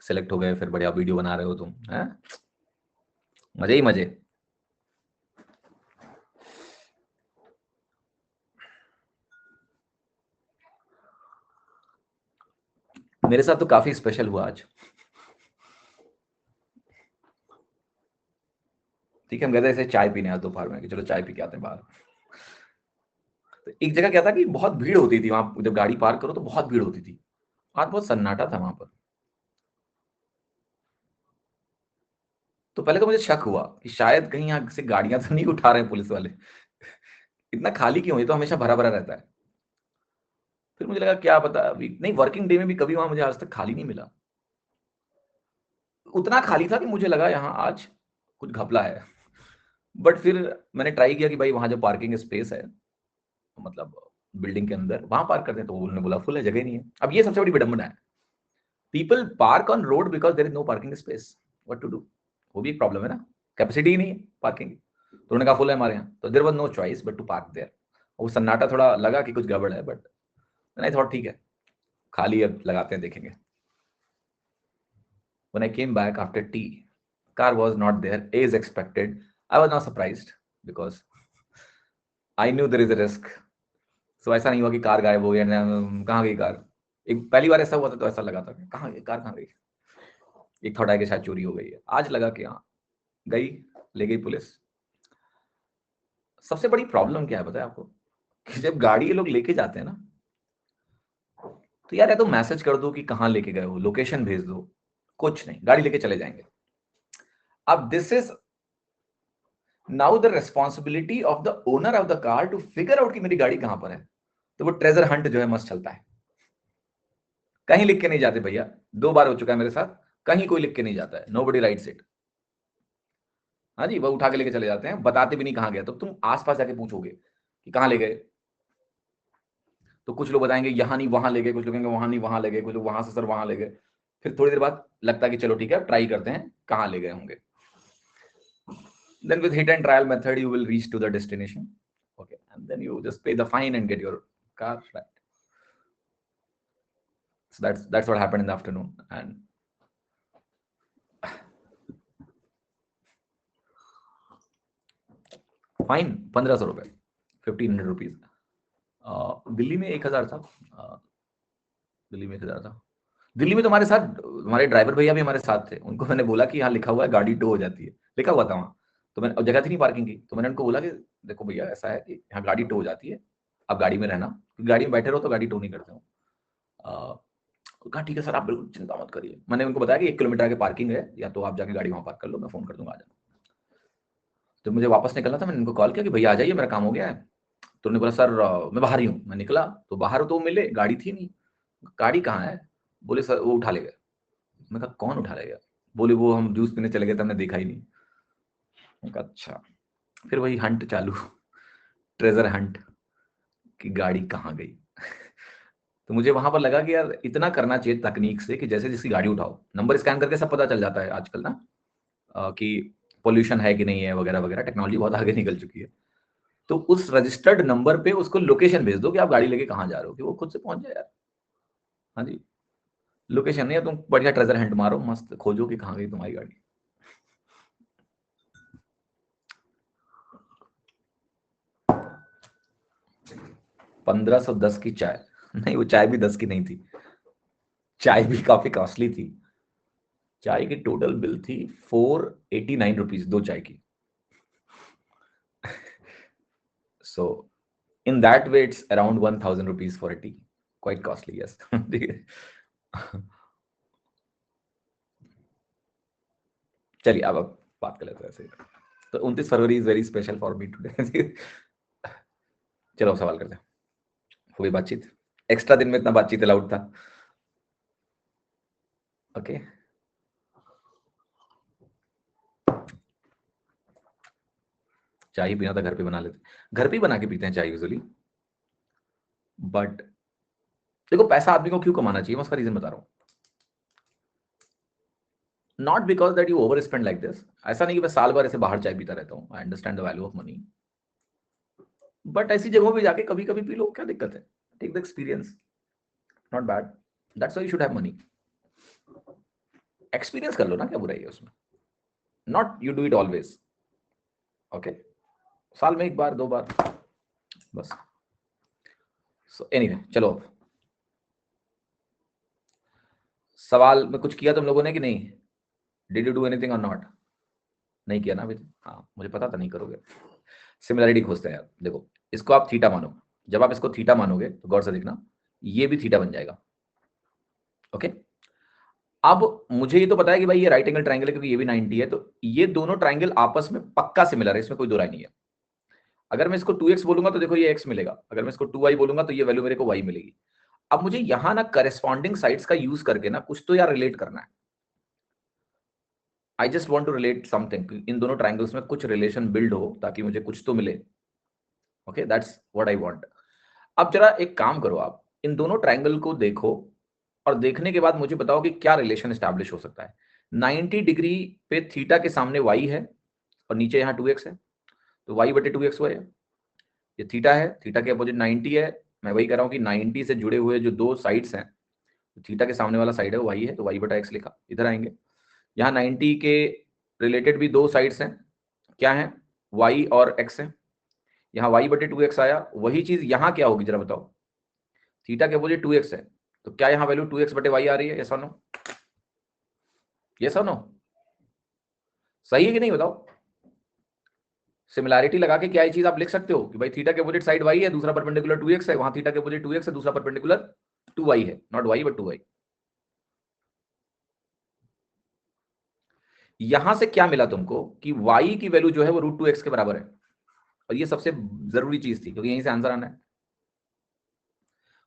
सेलेक्ट हो गए, फिर बढ़िया वीडियो बना रहे हो तुम, हैं, मजे ही मजे। मेरे साथ तो काफी स्पेशल हुआ आज। ठीक है, हम गए थे ऐसे चाय पीने आज दोपहर में कि चलो चाय पी के आते हैं बाहर। तो एक जगह क्या था कि बहुत भीड़ होती थी वहां, जब गाड़ी पार्क करो तो बहुत भीड़ होती थी, आज बहुत सन्नाटा था वहां पर। तो पहले तो मुझे शक हुआ कि शायद कहीं यहाँ से गाड़ियां तो नहीं उठा रहे हैं पुलिस वाले, इतना खाली क्यों, ये तो हमेशा भरा भरा रहता है। फिर मुझे लगा क्या पता अभी नहीं, वर्किंग डे में भी कभी वहां मुझे आज तक खाली नहीं मिला। उतना खाली था कि मुझे लगा यहाँ आज कुछ घपला है। बट फिर मैंने ट्राई किया कि भाई वहां जो पार्किंग स्पेस है, मतलब बिल्डिंग के अंदर, वहां पार्क करते हैं, तो उन्होंने बोला फुल है, जगह नहीं है। अब ये सबसे बड़ी विडंबना है, people park on road because there is no parking space, what to do. वो भी एक प्रॉब्लम है ना, कैपेसिटी ही नहीं है पार्किंग। तो उन्होंने कहा फुल है हमारे यहाँ, तो there was no choice but to park there. वो सन्नाटा थोड़ा लगा कि कुछ गड़बड़ है, बट नहीं, थोड़ा ठीक है, खाली अब लगाते हैं, देखेंगे। When I came back after tea, car was not there as expected. I was not surprised because I knew there is a risk. So ऐसा नहीं हुआ कि कार गायब हो गया, कहाँ गई कार। एक पहली बार ऐसा हुआ था तो ऐसा लगा था कि कहाँ गई कार, कहाँ गई। एक थोड़ा कि शायद चोरी हो गई है, आज लगा कि हाँ गई, ले गई पुलिस। सबसे बड़ी प्रॉब्लम क्या है पता है आपको, कि जब गाड़ी ये लोग लेके जाते हैं ना, तो यार या तो मैसेज कर दो कि कहाँ लेके गए हो, लोकेशन भेज दो, कुछ नहीं, गाड़ी लेके चले जाएंगे। अब this is now the responsibility of the owner of the car to figure out कि मेरी गाड़ी कहां पर है। तो वो ट्रेजर हंट जो है मस्त चलता है। कहीं लिख के नहीं जाते भैया, 2 बार हो चुका है मेरे साथ, कहीं कोई लिख के नहीं जाता है, नोबडी राइट्स इट। हाँ जी, वो उठा के लेके चले जाते हैं, बताते भी नहीं कहां गया। तो तुम आसपास जाके पूछोगे कि कहां ले गए, तो कुछ लोग बताएंगे यहां नहीं वहां ले गए, कुछ लोग कहेंगे वहां नहीं वहां ले गए, कुछ लोग वहां से सर वहां ले गए। फिर थोड़ी देर बाद लगता है कि चलो ठीक है, ट्राई करते हैं कहां ले गए होंगे। Then with hit and trial method, you will reach to the destination. Okay, and then you just pay the fine and get your car back. So that's what happened in the afternoon. And fine 1500 रुपए, 1500 रुपीज। दिल्ली में 1000 था। दिल्ली में 1000 था। दिल्ली में तो हमारे साथ हमारे ड्राइवर भैया भी हमारे साथ थे। उनको मैंने बोला कि यहाँ लिखा हुआ है गाड़ी टो हो जाती है, लिखा हुआ था वहाँ। तो मैंने, जगह थी नहीं पार्किंग की, तो मैंने उनको बोला कि देखो भैया ऐसा है कि यहाँ गाड़ी टो हो जाती है, आप गाड़ी में रहना, गाड़ी में बैठे रहो तो गाड़ी टो नहीं करते हो। कहा ठीक है सर, आप बिल्कुल चिंता मत करिए। मैंने उनको बताया कि 1 किलोमीटर आगे पार्किंग है, या तो आप जाके गाड़ी वहां पार्क कर लो, मैं फोन कर दूंगा आ जाना। जब मुझे वापस निकलना था, मैंने उनको कॉल किया कि भैया आ जाइए, मेरा काम हो गया है। तो उन्होंने बोला सर मैं बाहर ही हूँ। मैं निकला तो बाहर तो मिले, गाड़ी थी नहीं। गाड़ी कहाँ है, बोले सर वो उठा ले गए। मैं कहा कौन उठा ले गया, बोले वो हम जूस पीने चले गए थे, हमने देखा ही नहीं। मैं कहा अच्छा। फिर वही हंट चालू, ट्रेजर हंट, कि गाड़ी कहाँ गई। तो मुझे वहां पर लगा कि यार इतना करना चाहिए तकनीक से कि जैसे जिसकी गाड़ी उठाओ, नंबर स्कैन करके सब पता चल जाता है आजकल ना, कि पोल्यूशन है कि नहीं है वगैरह वगैरह, टेक्नोलॉजी बहुत आगे निकल चुकी है। तो उस रजिस्टर्ड नंबर पे उसको लोकेशन भेज दो कि आप गाड़ी लेके कहाँ जा रहे हो, कि वो खुद से पहुंच जाए यार। हाँ जी, लोकेशन नहीं है, तुम बढ़िया ट्रेजर हंट मारो, मस्त खोजो कि कहाँ गई तुम्हारी गाड़ी। ₹1510 की चाय, नहीं वो चाय भी 10 की नहीं थी, चाय भी काफी कॉस्टली थी। चाय की टोटल बिल थी 489 रुपीज, 2 चाय की। So in that way it's around 1000 rupees for a tea, quite costly, yes. चलिए अब बात कर लेते हैं ऐसे। तो 29 February is very special for me today. चलो सवाल करते हैं, हो गई बातचीत, एक्स्ट्रा दिन में इतना बातचीत अलाउड था। ओके, चाय ही पीना था, घर पे बना लेते, घर पे ही बना के पीते हैं चाय यूजुअली। बट देखो पैसा आदमी को क्यों कमाना चाहिए, मैं उसका रीजन बता रहा हूँ। Not because that you over spend like this, ऐसा नहीं कि मैं साल भर ऐसे बाहर चाय पीता रहता हूँ, I understand the value of money. But ऐसी जगहों पे जाके कभी कभी पी लो, क्या दिक्कत है, take the experience, not bad, that's why you should have money. Experience कर लो ना, क्या बुराई है उसमें, not you do it always. Okay, साल में 1 बार 2 बार बस। सो एनीवे, चलो अब सवाल में कुछ किया तुम लोगों ने कि नहीं, डिड यू डू एनीथिंग और नॉट, नहीं किया ना अभी, हाँ मुझे पता था नहीं करोगे। सिमिलरिटी खोजते हैं यार, देखो इसको आप थीटा मानो, जब आप इसको थीटा मानोगे तो गौर से देखना, ये भी थीटा बन जाएगा। ओके, अब मुझे ये तो पता है कि भाई ये राइट एंगल ट्राइंगल है क्योंकि ये भी 90 है, तो ये दोनों ट्राइंगल आपस में पक्का सिमिलर है, इसमें कोई दो राय नहीं है। अगर मैं इसको 2x बोलूंगा तो देखो ये x मिलेगा, अगर मैं इसको 2y बोलूंगा तो ये वैल्यू मेरे को y मिलेगी। अब मुझे यहां ना करेस्पॉन्डिंग साइड्स का यूज करके ना कुछ तो यार रिलेट करना है। I just want to relate something, इन दोनों ट्राइंगल्स में कुछ रिलेशन बिल्ड हो ताकि मुझे कुछ तो मिले। Okay, that's what I want. अब जरा एक काम करो, आप इन दोनों ट्राइंगल को देखो और देखने के बाद मुझे बताओ कि क्या रिलेशन एस्टैब्लिश हो सकता है। 90 डिग्री पे थीटा के सामने y है और नीचे यहाँ 2x है, तो y बटे 2x हुआ है। ये थीटा है, थीटा के अपोजिट 90 है। मैं वही कह रहा हूँ कि 90 से जुड़े हुए जो दो साइड्स हैं, थीटा के सामने वाला साइड है वो y है, तो y बटा x लिखा। इधर आएंगे, यहाँ 90 के रिलेटेड भी दो साइड्स हैं, क्या है, y और x है। यहाँ y बटे 2x आया, वही चीज यहाँ क्या होगी जरा बताओ। थीटा के अपोजिट 2x है, तो क्या यहाँ वैल्यू 2x बटे y आ रही है? यस और नो? यस और नो? सही है कि नहीं बताओ? सिमिलैरिटी लगा के क्या ये चीज आप लिख सकते हो कि भाई थीटा के अपोजिट साइड y है, दूसरा परपेंडिकुलर 2x है, वहां थीटा के अपोजिट 2x है, दूसरा परपेंडिकुलर 2y है, नॉट y बट 2y। यहां से क्या मिला तुमको कि y की वैल्यू जो है वो √2x के बराबर है, और ये सबसे जरूरी चीज थी क्योंकि यहीं से आंसर आना है।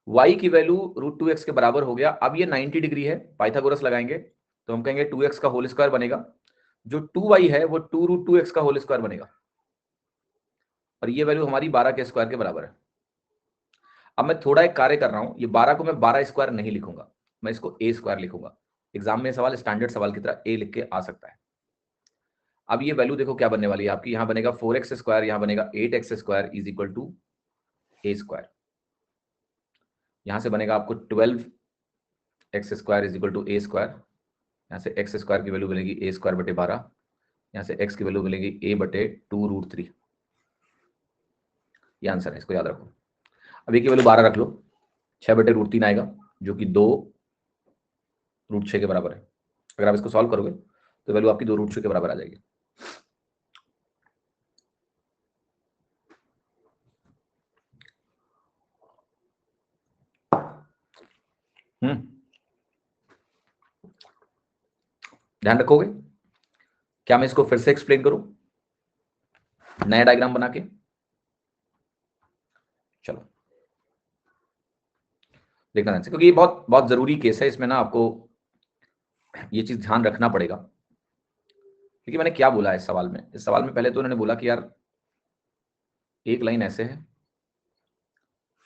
y की वैल्यू √2x के बराबर हो गया। अब ये 90 डिग्री है, पाइथागोरस लगाएंगे तो हम कहेंगे 2x का होल स्क्वायर बनेगा, जो 2y है वो 2√2x का होल स्क्वायर बनेगा, और ये वैल्यू हमारी 12 के स्क्वायर के बराबर है। अब मैं थोड़ा एक कार्य कर रहा हूं, ये 12 को मैं 12 स्क्वायर नहीं लिखूंगा, मैं इसको a स्क्वायर लिखूंगा। एग्जाम में सवाल स्टैंडर्ड सवाल की तरह a लिख के आ सकता है। अब ये वैल्यू देखो क्या बनने वाली है आपकी, यहां बनेगा 4x स्क्वायर, यहां बनेगा 8x square is equal to a square. यहां से बनेगा आपको 12x square is equal to a square. यहां से x स्क्वायर की वैल्यू बनेगी a स्क्वायर बटे 12, यहां से x की वैल्यू मिलेगी a बटे 2√3। ये आंसर है, इसको याद रखो। अब a की वैल्यू 12 रख लो, 6 बटे √3 आएगा जो कि 2√6 के बराबर है। अगर आप इसको सॉल्व करोगे तो वैल्यू आपकी 2√6 के बराबर आ जाएगी। ध्यान रखोगे? क्या मैं इसको फिर से एक्सप्लेन करूं नया डायग्राम बना के? चलो देखना ध्यान से, क्योंकि ये बहुत बहुत जरूरी केस है, इसमें ना आपको ये चीज ध्यान रखना पड़ेगा। क्योंकि मैंने क्या बोला है इस सवाल में, इस सवाल में पहले तो उन्होंने बोला कि यार एक लाइन ऐसे है,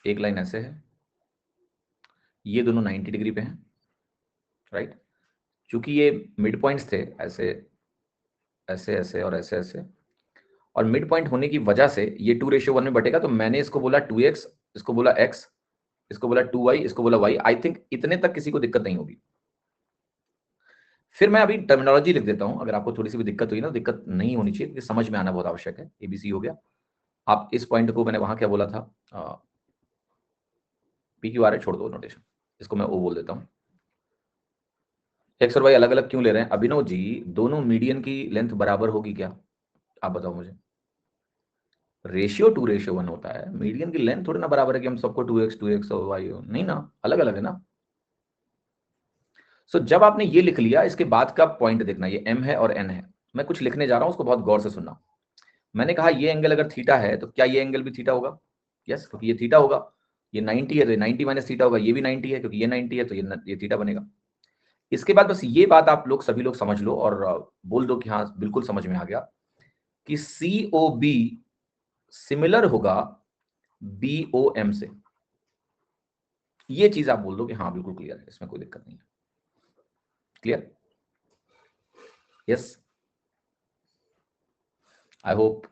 एक लाइन ऐसे है, ये दोनों 90 डिग्री पे हैं, राइट। क्योंकि ये मिड पॉइंट्स थे, ऐसे ऐसे ऐसे और ऐसे ऐसे, और मिड पॉइंट होने की वजह से ये 2:1 में बटेगा, तो मैंने इसको बोला 2x, इसको बोला x, इसको बोला 2y, इसको बोला y। आई थिंक इतने तक किसी को दिक्कत नहीं होगी। फिर मैं अभी टर्मिनोलॉजी लिख देता हूं, अगर आपको थोड़ी सी भी दिक्कत हुई ना, दिक्कत नहीं होनी चाहिए, क्योंकि समझ में आना बहुत आवश्यक है। ABC हो गया। आप इस पॉइंट को मैंने वहां क्या बोला था, PQR है, छोड़ दो नोटेशन, इसको मैं O बोल देता हूं। एक्स और वाई अलग अलग क्यों ले रहे हैं अभिनव जी? दोनों मीडियन की लेंथ बराबर होगी क्या? आप बताओ मुझे। रेशियो 2:1 होता है, मीडियन की लेंथ थोड़ी ना बराबर है कि हम सबको 2x और y हो, नहीं ना, अलग अलग है ना। सो जब आपने ये लिख लिया, इसके बाद का पॉइंट देखना, ये m है और n है। मैं कुछ लिखने जा रहा हूं, उसको बहुत गौर से सुनना। मैंने कहा ये एंगल अगर थीटा है तो क्या ये एंगल भी थीटा होगा? यस, क्योंकि ये थीटा होगा। ये 90 है तो ये 90 माइनस थीटा होगा, ये भी 90 है क्योंकि ये 90 है तो ये थीटा बनेगा। इसके बाद बस ये बात आप लोग सभी लोग समझ लो और बोल दो कि हाँ बिल्कुल समझ में आ गया, कि COB सिमिलर होगा BOM से। ये चीज आप बोल दो कि हाँ बिल्कुल क्लियर है, इसमें कोई दिक्कत नहीं है। क्लियर? यस, आई होप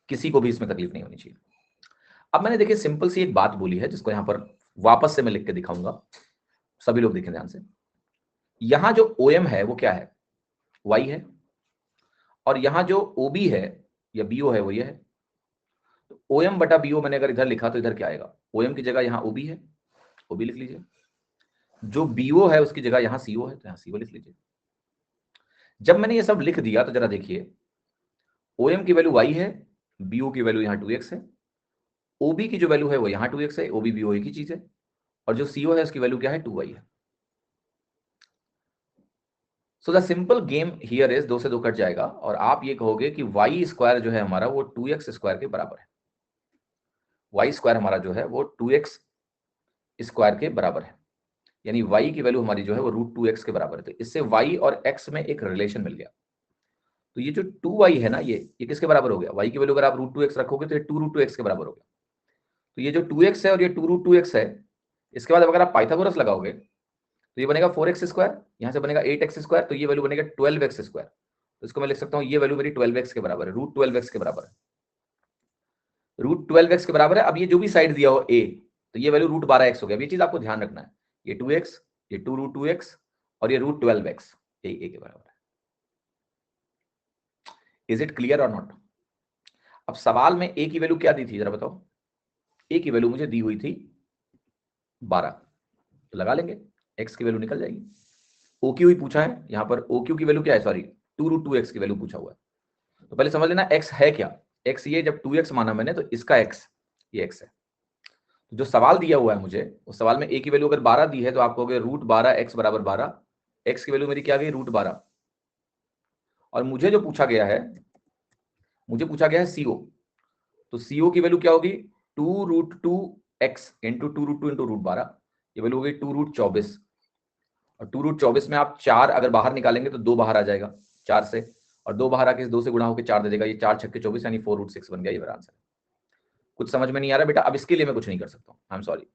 किसी को भी इसमें तकलीफ नहीं होनी चाहिए। अब मैंने देखिए सिंपल सी एक बात बोली है, जिसको यहां पर वापस से मैं लिख के दिखाऊंगा, सभी लोग देखें ध्यान से। यहां जो OM है वो क्या है? Y है, और यहां जो OB है या BO है वो ये है। तो OM बटा BO मैंने अगर इधर लिखा तो इधर क्या आएगा? OM की जगह यहां OB है, OB लिख लीजिए। जो BO है उसकी जगह यहां CO है, तो यहां CO लिख लीजिए। जब मैंने ये सब लिख दिया तो जरा देखिए, OM की वैल्यू y है, BO की वैल्यू यहां 2x है, OB की जो वैल्यू है वो यहां 2x है, OB BO एक ही चीज है, और जो CO है उसकी वैल्यू क्या है? 2y है। So the simple game here is, 2 से 2 कट जाएगा और आप ये कहोगे कि y स्क्वायर जो है हमारा वो 2x स्क्वायर के बराबर है। वाई स्क्वायर हमारा जो है वो 2x स्क्वायर के बराबर है, यानी y की वैल्यू हमारी जो है वो √2x के बराबर है। तो इससे y और x में एक रिलेशन मिल गया। तो ये जो 2y है ना, ये किसके बराबर हो गया? y की वैल्यू अगर आप √2x रखोगे तो ये 2√2x के बराबर हो गया। तो ये जो 2x है और ये 2√2x है, इसके बाद अगर आप पाइथागोरस लगाओगे तो ये बनेगा 4x स्क्वायर, यहाँ से बनेगा 8x स्क्वायर, तो ये वैल्यू बनेगा 12x स्क्वायर। तो इसको मैं लिख सकता हूँ, ये वैल्यू मेरी 12x के बराबर है, √12x के बराबर है, √12x के बराबर है। अब ये जो भी साइड दिया हो a, तो ये वैल्यू √12x हो गया। ये चीज आपको ध्यान रखना है, ये 2x, ये 2√2x और ये √12x, ये a के बराबर है। इज इट क्लियर और नॉट? अब सवाल में a की वैल्यू क्या दी थी जरा बताओ? a की वैल्यू मुझे दी हुई थी 12, तो लगा लेंगे, x की वैल्यू निकल जाएगी। OQ ही पूछा है यहाँ पर, OQ की वैल्यू क्या है? सॉरी, 2√2x की वैल्यू पूछा हुआ है। तो पहले समझ लेना x है क्या। x ये जब 2x माना मैंने तो इसका x, ये x है। जो सवाल दिया हुआ है मुझे, उस सवाल में a की वैल्यू अगर 12 दी है तो आप कहोगे √12x बराबर 12, x की वैल्यू मेरी क्या गई? √12। और मुझे जो पूछा गया है, मुझे पूछा गया है CO, तो CO की वैल्यू क्या होगी? 2√2x इंटू 2√2 इंटू √12, ये वैल्यू होगी 2√24। और 2√24 में आप 4 अगर बाहर निकालेंगे तो 2 बाहर आ जाएगा 4 से, और 2 बाहर आके 2 से गुणा होकर 4 दे देगा, ये 4 छक्के 24 यानी 4√6 बन गया, ये मेरा आंसर। कुछ समझ में नहीं आ रहा बेटा? अब इसके लिए मैं कुछ नहीं कर सकता हूं, I am sorry.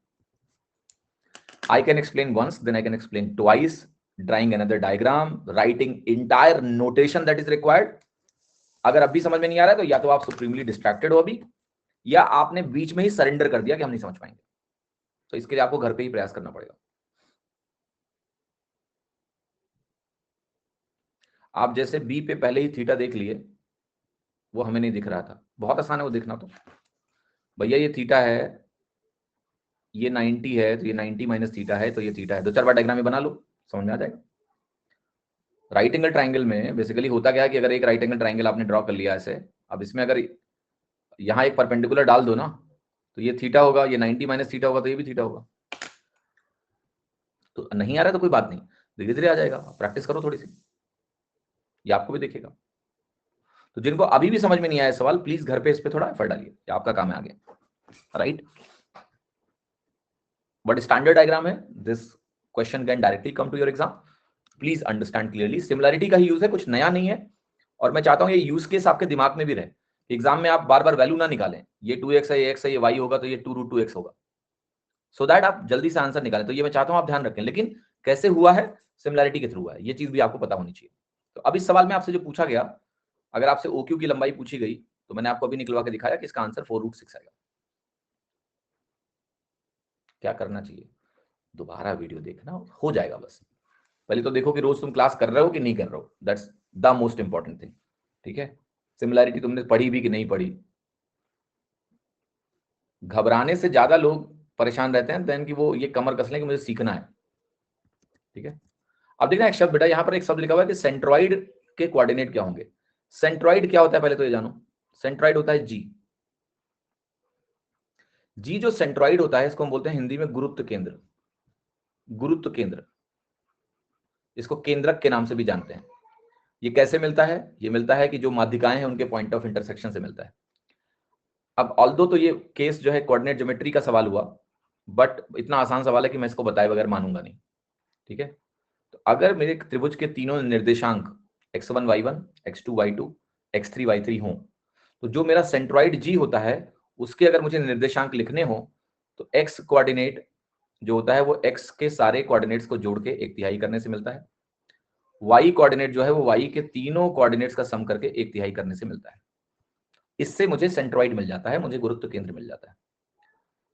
I can explain once, then I can explain twice, drawing another diagram, writing entire notation that is required. अगर अभी समझ में नहीं आ रहा है तो या तो आप सुप्रीमली डिस्ट्रैक्टेड हो अभी, या आपने बीच में ही सरेंडर कर दिया कि हम नहीं समझ पाएंगे। तो इसके लिए आपको घर पे ही प्रयास करना पड़ेगा। आप जैसे बी पे पहले ही थीटा देख लिए, वो हमें नहीं दिख रहा था, बहुत आसान है वो देखना। तो भैया ये थीटा है, ये 90 है, तो ये 90 माइनस थीटा है, तो ये थीटा है। 2-4 बार डायग्राम में बना लो, समझ में आ जाएगा। राइट एंगल ट्राइंगल में बेसिकली होता क्या है कि अगर एक राइट एंगल ट्राइंगल आपने ड्रॉ कर लिया ऐसे, अब इसमें अगर यहाँ एक परपेंडिकुलर डाल दो ना, तो ये थीटा होगा, ये 90 माइनस थीटा होगा, तो ये भी थीटा होगा। तो नहीं आ रहा है तो कोई बात नहीं, धीरे धीरे आ जाएगा, प्रैक्टिस करो थोड़ी सी, ये आपको भी दिखेगा। तो जिनको अभी भी समझ में नहीं आया सवाल, प्लीज घर पे इस पे थोड़ा एफर्ट डालिए, ये आपका काम है आगे, राइट। बट स्टैंडर्ड डायग्राम है, this question can directly come to your exam, please understand clearly. Similarity का ही यूज है, कुछ नया नहीं है। और मैं चाहता हूं ये यूज केस आपके दिमाग में भी रहे, एग्जाम में आप बार बार वैल्यू ना निकालें, ये 2x है, ये x है, ये y होगा, तो ये 2√2x होगा, सो दैट आप जल्दी से आंसर निकालें। तो ये मैं चाहता हूं आप ध्यान रखें, लेकिन कैसे हुआ है? सिमिलरिटी के थ्रू हुआ है, ये चीज भी आपको पता होनी चाहिए। तो अब इस सवाल में आपसे जो पूछा गया, अगर आपसे OQ की लंबाई पूछी गई, तो मैंने आपको अभी निकलवा के दिखाया कि इसका आंसर 4√6 आएगा। क्या करना चाहिए? दोबारा वीडियो देखना, हो जाएगा बस। पहले तो देखो कि रोज तुम क्लास कर रहे हो कि नहीं कर रहे हो, that's the most important thing, ठीक है। सिमिलरिटी तुमने पढ़ी भी कि नहीं पढ़ी। घबराने से ज्यादा लोग परेशान रहते हैं देन कि वो ये कमर कस लें कि मुझे सीखना है, ठीक है। अब देखना एक शब्द बेटा, यहां पर एक शब्द लिखा हुआ है कि सेंट्रॉइड के कोऑर्डिनेट क्या होंगे। सेंट्रॉइड क्या होता है पहले तो ये जानो। सेंट्रॉइड होता है जी। जी जो सेंट्रॉइड होता है इसको हम बोलते हैं हिंदी में गुरुत्व केंद्र। गुरुत्व केंद्र, इसको केंद्रक के नाम से भी जानते हैं। ये कैसे मिलता है? ये मिलता है कि जो माध्यिकाएं हैं उनके पॉइंट ऑफ इंटरसेक्शन से मिलता है। अब ऑल्दो तो ये केस जो है कोऑर्डिनेट ज्योमेट्री का सवाल हुआ, बट इतना आसान सवाल है कि मैं इसको बताए बगैर मानूंगा नहीं, ठीक है। तो अगर मेरे त्रिभुज के तीनों निर्देशांक x1 y1 x2 y2 x3 y3 हों, तो जो मेरा सेंट्रॉइड जी होता है उसके अगर मुझे निर्देशांक लिखने हो, तो x कोऑर्डिनेट जो होता है वो x के सारे कोऑर्डिनेट्स को जोड़ के 1/3 करने से मिलता है। y कोऑर्डिनेट जो है वो y के तीनों कोऑर्डिनेट्स का सम करके 1/3 करने से मिलता है। इससे मुझे सेंट्रॉइड मिल जाता है, मुझे गुरुत्व केंद्र मिल जाता है।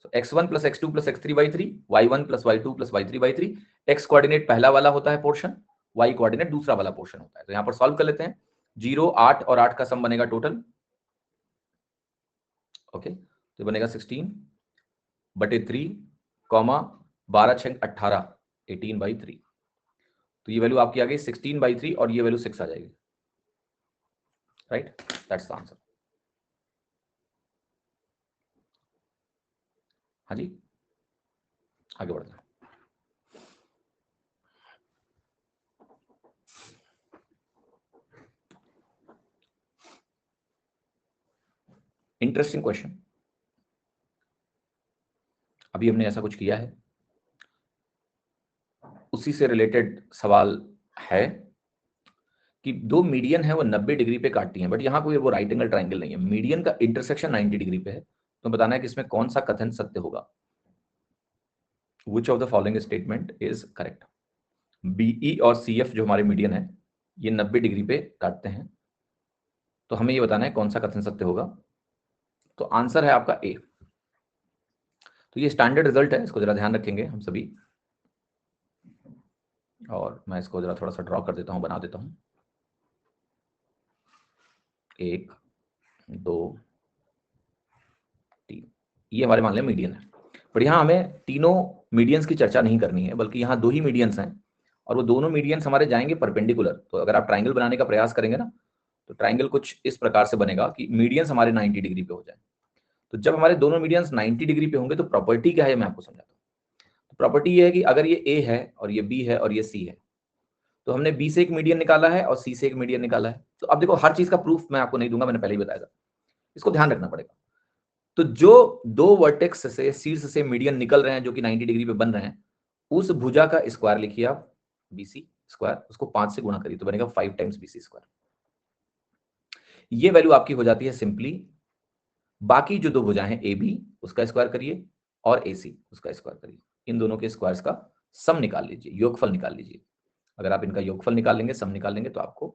So x1 plus x2 plus x3 y3, y1 plus y2 plus y3 y3, x coordinate पहला वाला होता है पोर्शन, y कोऑर्डिनेट दूसरा वाला पोर्शन होता है। तो यहाँ पर सॉल्व कर लेते हैं। 0, 8 और 8 का सम बनेगा टोटल, ओके। तो बनेगा 16/3, 12×6 18, 18/3। तो ये वैल्यू आपकी आ गई 16/3 और ये वैल्यू 6 आ जाएगी, राइट। That's the answer. हाँ जी, आगे बढ़ते हैं। Interesting question. अभी हमने ऐसा कुछ किया है, उसी से रिलेटेड सवाल है कि दो मीडियन है वो 90 डिग्री पे काटती हैं, बट यहाँ कोई वो राइट एंगल ट्राइंगल नहीं है, मीडियन का इंटरसेक्शन 90 डिग्री पे है। तो बताना है कि इसमें कौन सा कथन सत्य होगा। Which of the following statement is correct? BE और CF जो हमारे मीडियन है ये 90 डिग्री पे काटते हैं, तो हमें ये बताना है कौन सा कथन सत्य होगा। तो आंसर है आपका ए। तो ये स्टैंडर्ड रिजल्ट है, इसको जरा ध्यान रखेंगे हम सभी। और मैं इसको जरा थोड़ा सा ड्रॉ कर देता हूं, बना देता हूं। 1 2 3, ये हमारे मान लें मीडियन है। पर यहाँ हमें तीनों मीडियंस की चर्चा नहीं करनी है, बल्कि यहाँ दो ही मीडियंस हैं और वो दोनों मीडियंस हमारे जाएंगे परपेंडिकुलर। तो अगर आप ट्राइंगल बनाने का प्रयास करेंगे ना, तो ट्राइंगल कुछ इस प्रकार से बनेगा कि मीडियंस हमारे 90 डिग्री पे हो जाए। तो जब हमारे दोनों मीडियंस 90 डिग्री पे होंगे तो प्रॉपर्टी क्या है मैं आपको समझाता हूँ। तो प्रॉपर्टी ये है कि अगर ये ए है और ये बी है और ये सी है, तो हमने बी से एक मीडियन निकाला है और सी से एक मीडियन निकाला है। तो अब देखो हर चीज का प्रूफ मैं आपको नहीं दूंगा, मैंने पहले ही बताया था, इसको ध्यान रखना पड़ेगा। तो जो दो वर्टेक्स से शीर्ष से मीडियन निकल रहे हैं जो कि 90 डिग्री पे बन रहे हैं, उस भुजा का स्क्वायर लिखिए आप, बीसी स्क्वायर, उसको 5 से गुणा करिए तो बनेगा 5 टाइम्स बीसी स्क्वायर। ये वैल्यू आपकी हो जाती है सिंपली। बाकी जो दो भुजाएं हैं ए बी उसका स्क्वायर करिए और ए सी उसका स्क्वायर करिए, इन दोनों के स्क्वायर्स का सम निकाल लीजिए, योगफल निकाल लीजिए। अगर आप इनका योगफल निकाल लेंगे, सम निकाल लेंगे, तो आपको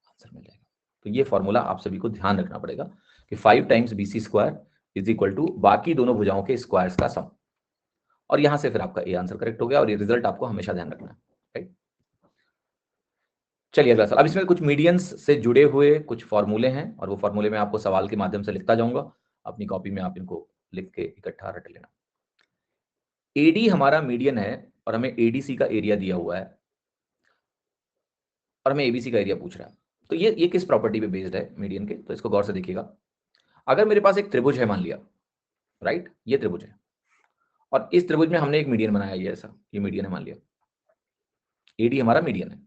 आंसर मिल जाएगा। तो ये फॉर्मूला आप सभी को ध्यान रखना पड़ेगा कि 5 times BC square is equal to बाकी दोनों भुजाओं के स्क्वायर्स का सम। और यहां से फिर आपका ए आंसर करेक्ट हो गया, और ये रिजल्ट आपको हमेशा ध्यान रखना है, राइट। चलिए अगला सवाल। अब इसमें कुछ मीडियंस से जुड़े हुए कुछ फॉर्मूले हैं और वो फॉर्मूले मैं आपको सवाल के माध्यम से लिखता जाऊंगा, अपनी कॉपी में आप इनको लिख के इकट्ठा रट लेना। एडी हमारा मीडियन है और हमें एडीसी का एरिया दिया हुआ है और हमें एबीसी का एरिया पूछ रहा है। तो ये किस प्रॉपर्टी पे बेस्ड है मीडियन के, तो इसको गौर से देखिएगा। अगर मेरे पास एक त्रिभुज है मान लिया, राइट, ये त्रिभुज है और इस त्रिभुज में हमने एक मीडियन बनाया, ये ऐसा, ये मीडियन है मान लिया, एडी हमारा मीडियन है।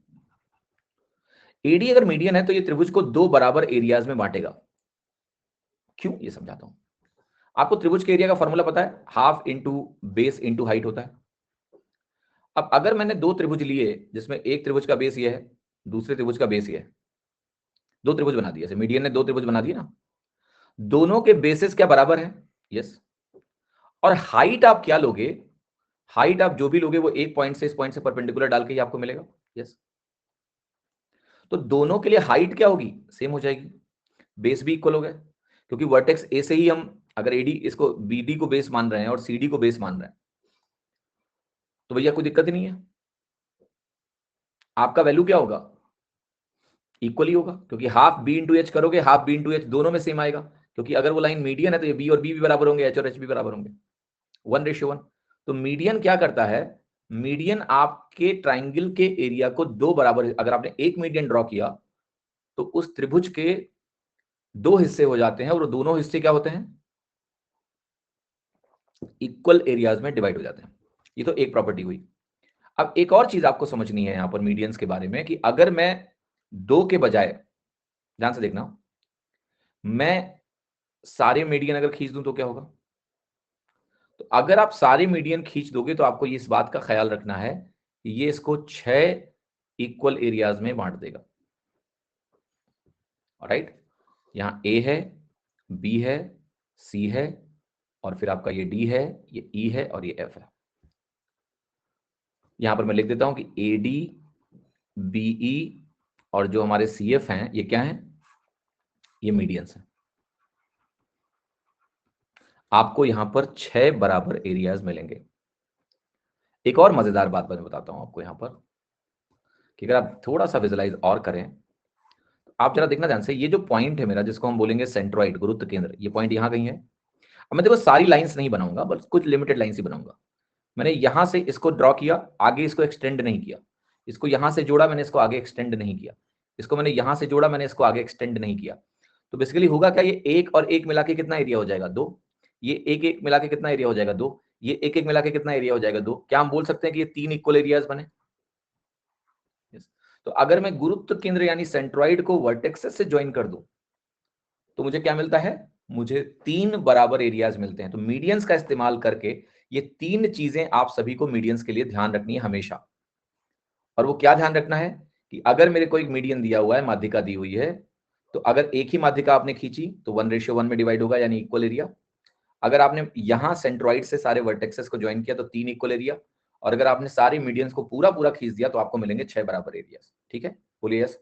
एडी अगर मीडियन है तो ये त्रिभुज को दो बराबर एरियाज में बांटेगा। क्यों, ये समझाता हूं। आपको त्रिभुज के एरिया का फॉर्मूला पता है, half into base into height होता है। अब अगर मैंने दो त्रिभुज लिए जिसमें एक त्रिभुज का बेस ये है, दूसरे त्रिभुज का बेस ये है, दो त्रिभुज बना दिए, जैसे मीडियन ने दो त्रिभुज बना दिए ना, दोनों के बेसिस क्या बराबर है, यस। और हाइट आप क्या लोगे, हाइट आप जो भी लोगे वो एक पॉइंट से इस पॉइंट से परपेंडिकुलर डाल के ही आपको मिलेगा, यस। तो दोनों के लिए हाइट क्या होगी, सेम हो जाएगी, बेस भी इक्वल हो गए, क्योंकि वर्टेक्स ए से ही हम अगर एडी इसको बीडी को बेस मान रहे हैं और सीडी को बेस मान रहे हैं, तो भैया कोई दिक्कत ही नहीं है। आपका वैल्यू क्या होगा, इक्वल ही होगा, क्योंकि हाफ बी इंटू एच करोगे, हाफ बी इंटू एच दोनों में सेम आएगा, क्योंकि अगर वो लाइन मीडियन है तो ये बी और बी भी बराबर होंगे, एच और एच भी बराबर होंगे, 1:1। तो मीडियन क्या करता है, मीडियन आपके ट्राइंगल के एरिया को दो बराबर, अगर आपने एक मीडियन ड्रॉ किया तो उस त्रिभुज के दो हिस्से हो जाते हैं और वो दोनों हिस्से क्या होते हैं, इक्वल एरियाज में डिवाइड हो जाते हैं। ये तो एक प्रॉपर्टी हुई। अब एक और चीज आपको समझनी है यहां पर मीडियंस के बारे में, कि अगर मैं दो के बजाय, ध्यान से देखना, मैं सारे मीडियन अगर खींच दूं तो क्या होगा। तो अगर आप सारे मीडियन खींच दोगे तो आपको इस बात का ख्याल रखना है कि ये इसको 6 इक्वल एरियाज में बांट देगा, राइट। यहां ए है, बी है, सी है, और फिर आपका ये डी है, ये ई है और ये एफ है। यहां पर मैं लिख देता हूं कि ए डी, बीई और जो हमारे सी एफ हैं ये क्या हैं, ये मीडियंस हैं। आपको यहां पर 6 बराबर एरियाज मिलेंगे। एक और मजेदार बात मैं बताता हूं आपको यहां पर, कि अगर आप थोड़ा सा विजुलाइज और करें, आप जरा देखना ध्यान से, ये जो पॉइंट है मेरा जिसको हम बोलेंगे सेंट्रॉइड, गुरुत्व केंद्र, ये पॉइंट यहां कहीं है। अब मैं देखो सारी लाइंस नहीं बनाऊंगा, बस कुछ लिमिटेड लाइंस ही बनाऊंगा। मैंने यहां से इसको ड्रॉ किया, आगे इसको एक्सटेंड नहीं किया, इसको यहां से जोड़ा, मैंने इसको आगे एक्सटेंड नहीं किया, इसको मैंने यहां से जोड़ा, मैंने इसको आगे एक्सटेंड नहीं किया। तो बेसिकली होगा क्या, ये एक और एक मिला के कितना एरिया हो जाएगा, 2। ये एक एक मिला के कितना एरिया हो जाएगा, 2। ये एक एक मिला के कितना एरिया हो जाएगा, 2। क्या हम बोल सकते हैं कि ये 3 इक्वल एरियाज बने। तो अगर मैं गुरुत्व केंद्र यानी सेंट्रॉइड को वर्टेक्सेस से ज्वाइन कर दूं तो मुझे क्या मिलता है, मुझे 3 बराबर एरियाज मिलते हैं। तो मीडियंस का इस्तेमाल करके ये 3 चीजें आप सभी को मीडियंस के लिए ध्यान रखनी है हमेशा। और वो क्या ध्यान रखना है कि अगर मेरे को एक मीडियन दिया हुआ है, माध्यिका दी हुई है, तो अगर एक ही माध्यिका आपने खींची तो 1:1 में डिवाइड होगा, यानी इक्वल एरिया। अगर आपने यहां सेंट्रॉइड से सारे वर्टेक्सेस को ज्वाइन किया तो 3 इक्वल एरिया। और अगर आपने सारी मीडियंस को पूरा पूरा खींच दिया तो आपको मिलेंगे 6 बराबर एरिया। ठीक है, बोलिए यस।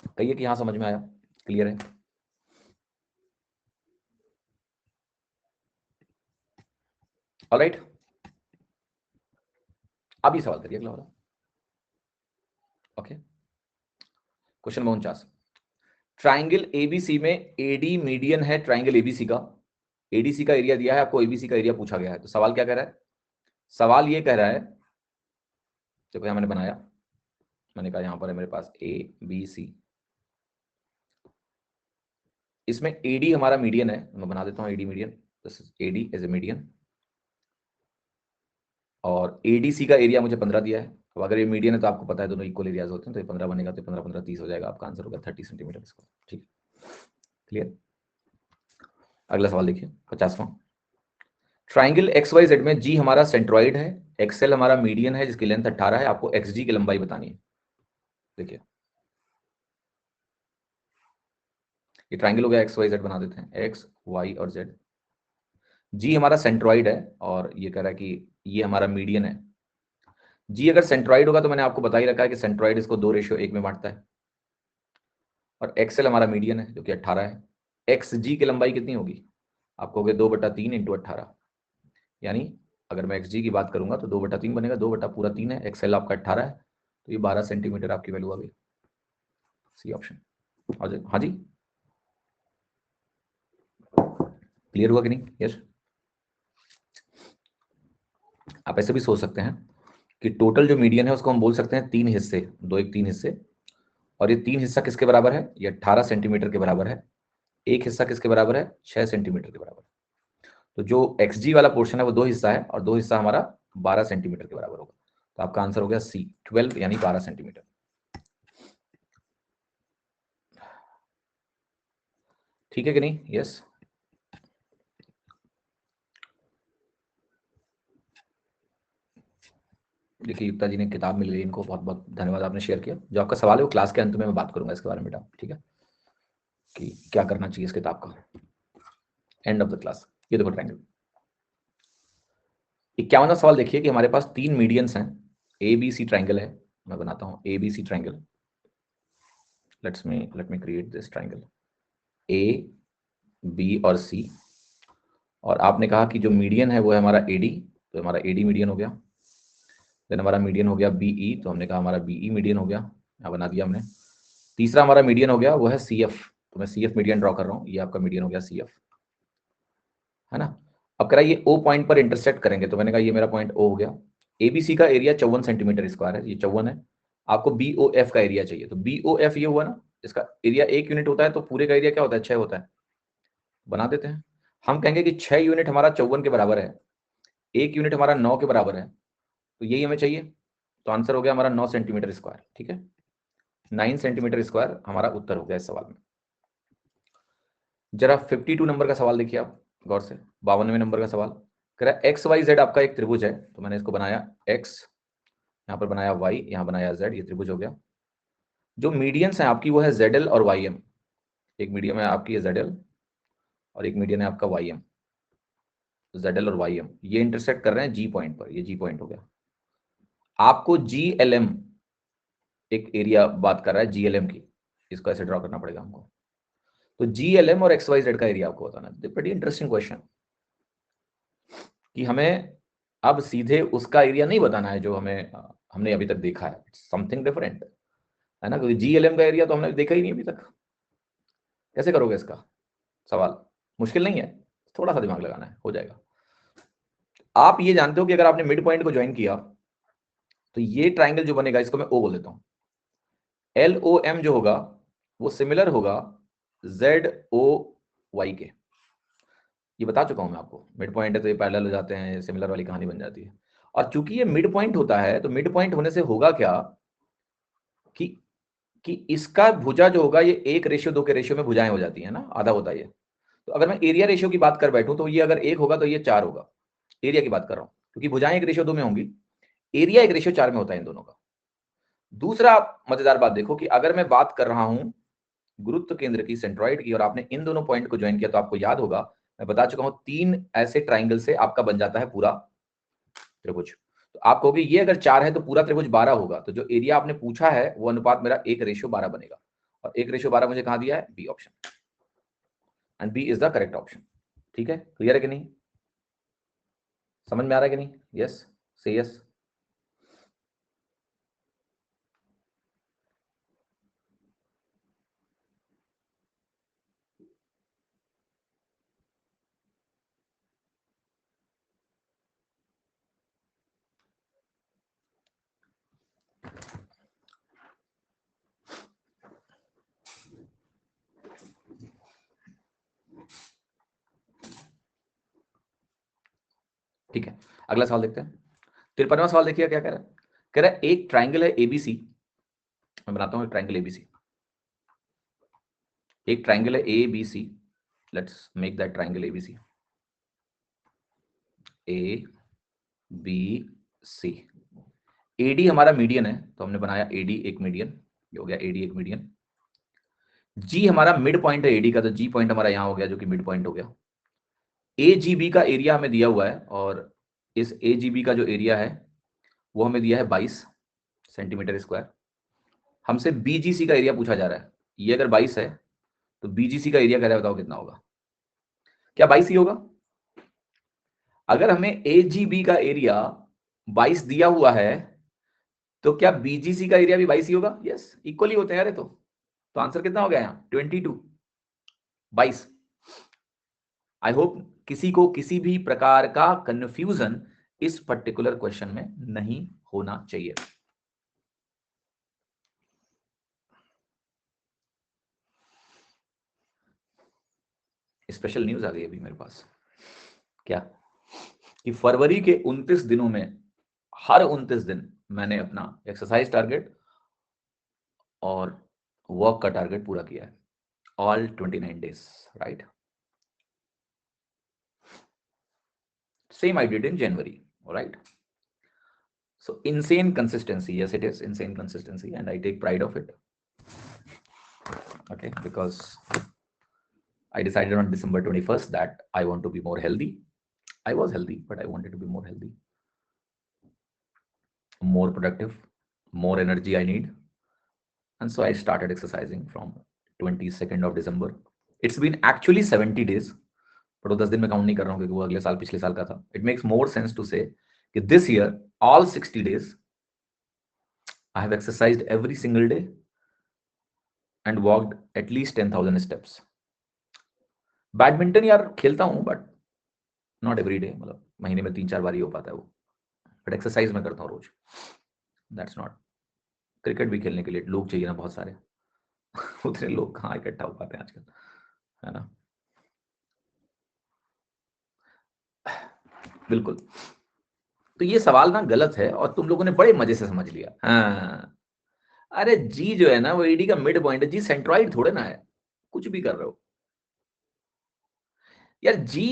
कहिए कि यहां समझ में आया, क्लियर है। ऑलराइट, अभी सवाल करिए अगला वाला। ओके, क्वेश्चन 49, ट्राइंगल एबीसी में एडी मीडियन है ट्राइंगल एबीसी का। एडीसी का एरिया दिया है आपको, एबीसी का एरिया पूछा गया है। तो सवाल क्या कह रहा है? सवाल ये कह रहा है, देखो यहां मैंने बनाया, मैंने कहा यहां पर है मेरे पास ए बी सी, इसमें एडी हमारा मीडियन है, मैं बना देता हूं AD median, this is AD as a median. और एडीसी का एरिया मुझे 15 दिया है। अब अगर ये मीडियन है तो आपको पता है दोनों इक्वल एरियाज होते हैं, तो ये 15 बनेगा, तो 15 15 30 हो जाएगा, आपका आंसर होगा 30 सेंटीमीटर स्क्वायर। ठीक है, क्लियर। अगला सवाल देखिए 50वां, ट्राइंगल XYZ में जी हमारा सेंट्रॉइड है, एक्सएल हमारा मीडियन है जिसकी लेंथ 18 है, आपको XG की लंबाई बतानी है। देखिए ये ट्राइंगल हो गया, XYZ बना देते हैं, एक्स वाई और जेड। जी हमारा सेंट्रॉइड है और ये कह रहा है कि ये हमारा मीडियन है। जी अगर सेंट्रॉइड होगा तो मैंने आपको बता ही रखा है कि सेंट्रॉइड इसको 2:1 में बांटता है। और एक्सएल हमारा मीडियन है जो कि 18 है। एक्स जी की लंबाई कितनी होगी? आपको हो गया 2/3 इंटू 18, यानी अगर मैं एक्स जी की बात करूंगा तो 2/3 बनेगा, 2/3 है, एक्सएल आपका 18 है, तो ये 12 सेंटीमीटर आपकी वैल्यू आ गई। C option. हाँ जी, क्लियर हुआ कि नहीं? यस। आप ऐसे भी सोच सकते हैं कि टोटल जो मीडियन है उसको हम बोल सकते हैं 3 हिस्से, 2 1 3 हिस्से। और ये 3 हिस्सा किसके बराबर है? ये 18 सेंटीमीटर के बराबर है। एक हिस्सा किसके बराबर है? 6 सेंटीमीटर के बराबर। तो जो XG वाला पोर्शन है वो 2 हिस्सा है, और 2 हिस्सा हमारा 12 सेंटीमीटर के बराबर होगा। तो आपका आंसर हो गया सी 12, यानी 12 सेंटीमीटर। ठीक है कि नहीं? यस। देखिए युक्ता जी ने किताब मिल गई इनको, बहुत बहुत धन्यवाद, आपने शेयर किया। जो आपका सवाल है वो क्लास के अंत में मैं बात करूंगा इसके बारे में बेटा, ठीक है, कि क्या करना चाहिए इस किताब का, एंड ऑफ द क्लास। ये देखो ट्रायंगल। 51वां सवाल देखिए कि हमारे पास 3 मीडियंस हैं, ABC ट्रायंगल है, मैं बनाता हूं ABC triangle. Let me create this triangle A B और C। और आपने कहा कि जो मीडियन है वो है हमारा AD, तो हमारा AD मीडियन हो गया। देन हमारा मीडियन हो गया BE, तो हमने कहा हमारा BE मीडियन हो गया, यहाँ बना दिया हमने। तीसरा हमारा मीडियन हो गया वो है CF, तो मैं CF मीडियन ड्रॉ कर रहा हूँ, ये आपका मीडियन हो गया CF, है ना। अब करा ये O पॉइंट पर इंटरसेक्ट करेंगे, तो मैंने कहा ये मेरा पॉइंट O हो गया। ABC का एरिया 54 सेंटीमीटर स्क्वायर है, ये 54 है। आपको BOF का एरिया चाहिए, तो BOF ये हुआ ना, इसका एरिया 1 यूनिट होता है, तो पूरे का एरिया क्या होता है? 6 होता है। बना देते हैं, हम कहेंगे कि 6 यूनिट हमारा 54 के बराबर है, 1 यूनिट हमारा 9 के बराबर है, तो यही हमें चाहिए। तो आंसर हो गया हमारा 9 सेंटीमीटर स्क्वायर। ठीक है, 9 सेंटीमीटर स्क्वायर हमारा उत्तर हो गया इस सवाल में। जरा 52 नंबर का सवाल देखिए आप गौर से, 52वें नंबर का सवाल कह रहा है XYZ आपका एक त्रिभुज है, तो मैंने इसको बनाया X, यहाँ पर बनाया Y, यहाँ बनाया Z, ये त्रिभुज हो गया। जो मीडियंस है आपकी वो है ZL और YM, एक मीडियम है आपकी ZL और एक मीडियन है आपका YM। ZL और YM ये इंटरसेक्ट कर रहे हैं G पॉइंट पर, ये G पॉइंट हो गया। आपको GLM एक एरिया बात कर रहा है GLM की, इसको ऐसे ड्रॉ करना पड़ेगा हमको। तो GLM और XYZ का एरिया आपको बताना है। बड़ी इंटरेस्टिंग क्वेश्चन कि हमें अब सीधे उसका एरिया नहीं बताना है जो हमने अभी तक देखा है, समथिंग डिफरेंट, है ना, क्योंकि GLM का एरिया तो हमने देखा ही नहीं अभी तक। कैसे करोगे इसका सवाल? मुश्किल नहीं है, थोड़ा सा दिमाग लगाना है, हो जाएगा। आप ये जानते हो कि अगर आपने मिड पॉइंट को ज्वाइन किया तो ये ट्राइंगल जो बनेगा इसको मैं O बोल देता हूं। LOM जो होगा वो सिमिलर होगा ZOY के, ये बता चुका हूं मैं आपको। मिड पॉइंट है तो ये पैरेलल हो जाते हैं, सिमिलर वाली कहानी बन जाती है। और चूंकि ये मिड पॉइंट होता है तो मिड पॉइंट होने से होगा क्या कि इसका भुजा जो होगा ये 1:2 के रेशियो में भुजाएं हो जाती है ना, आधा होता है ये। तो अगर मैं एरिया रेशियो की बात कर बैठूं तो ये अगर 1 होगा तो ये 4 होगा, एरिया की बात कर रहा हूं, क्योंकि भुजाएं एक रेशियो 2 में होंगी, एरिया एक रेशियो 4 में होता है इन दोनों का। दूसरा मजेदार बात देखो कि अगर मैं बात कर रहा हूं गुरुत्व केंद्र की, सेंट्रॉइड की, और आपने इन दोनों पॉइंट को ज्वाइन किया तो आपको याद होगा, मैं बता चुका हूं 3 ऐसे ट्राइंगल से आपका बन जाता है पूरा त्रिभुज। तो आप कहोगे ये अगर 4 है तो पूरा त्रिभुज 12 होगा, तो जो एरिया आपने पूछा है वो अनुपात मेरा 1:12 बनेगा, और 1:12 मुझे कहां दिया है? B option, and B is the correct option. ठीक है, क्लियर है कि नहीं? समझ में आ रहा है कि नहीं? यस, से यस। ठीक है, अगला सवाल देखते हैं। 53वां सवाल देखिए क्या कह रहा है। कह रहा है एक ट्राइंगल है एबीसी, मैं बनाता हूं एक ट्राइंगल एबीसी, एक ट्राइंगल है ABC, let's make that triangle ABC, A B C. AD हमारा मीडियन है तो हमने बनाया एडी एक मीडियन, ये हो गया एडी एक मीडियन। जी हमारा मिड पॉइंट है एडी का, तो जी पॉइंट हमारा यहां हो गया जो कि मिड पॉइंट हो गया। ए जी बी का एरिया हमें दिया हुआ है, और इस ए जी बी का जो एरिया है वो हमें दिया है 22 सेंटीमीटर स्क्वायर। हमसे बीजीसी का एरिया पूछा जा रहा है, ये अगर 22 है तो बीजीसी का एरिया कह रहा है, बताओ कितना होगा? क्या 22 ही होगा? अगर हमें एजीबी का एरिया 22 दिया हुआ है तो क्या बीजीसी का एरिया भी 22 ही होगा? यस, इक्वली होते हैं यार। तो आंसर कितना हो गया यहाँ? 22, 22। आई होप किसी को किसी भी प्रकार का कंफ्यूजन इस पर्टिकुलर क्वेश्चन में नहीं होना चाहिए। स्पेशल न्यूज आ गई अभी मेरे पास। क्या? कि फरवरी के 29 दिनों में हर 29 दिन मैंने अपना एक्सरसाइज टारगेट और वर्क का टारगेट पूरा किया है, all 29 days, right? Same I did in January, all right? So insane consistency, yes, it is insane consistency, and I take pride of it. Okay, because I decided on December 21st that I want to be more healthy. I was healthy, but I wanted to be more healthy, more productive, more energy I need. And so I started exercising from 22nd of December. It's been actually 70 days, but वो 10 दिन में काउंट नहीं कर रहा हूँ क्योंकि वो अगले साल पिछले साल का था. It makes more sense to say कि this year all 60 days I have exercised every single day and walked at least 10,000 steps. Badminton यार खेलता हूँ बट नॉट एवरी डे, मतलब महीने में 3-4 बार ही हो पाता है वो, बट एक्सरसाइज मैं करता हूँ रोज. That's not. क्रिकेट भी खेलने के लिए लोग चाहिए ना बहुत सारे. उतने लोग कहाँ इकट्ठा हो पाते हैं आजकल, है ना? बिल्कुल. तो ये सवाल ना गलत है और तुम लोगों ने बड़े मजे से समझ लिया. हाँ, अरे जी जो है ना वो एडी का मिड पॉइंट है. जी सेंट्रॉइड थोड़े ना है, कुछ भी कर रहे हो यार. जी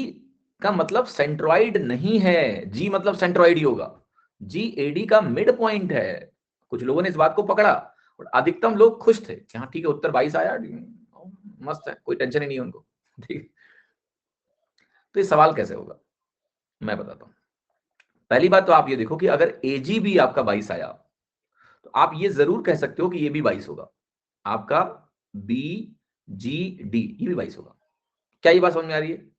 का मतलब सेंट्रॉइड नहीं है, जी मतलब सेंट्रॉइड ही होगा. जी एडी का मिड पॉइंट है. कुछ लोगों ने इस बात को पकड़ा और अधिकतम लोग खुश थे कि हाँ ठीक है, उत्तर 22 आया, मस्त है, कोई टेंशन ही नहीं है उनको. ठीक. तो ये सवाल कैसे होगा मैं बताता हूं. पहली बात तो आप ये देखो कि अगर एजी भी आपका 22 आया तो आप ये जरूर कह सकते हो कि ये भी 22 होगा. आपका बी जी डी ये भी 22 होगा. क्या ये बात समझ में आ रही है?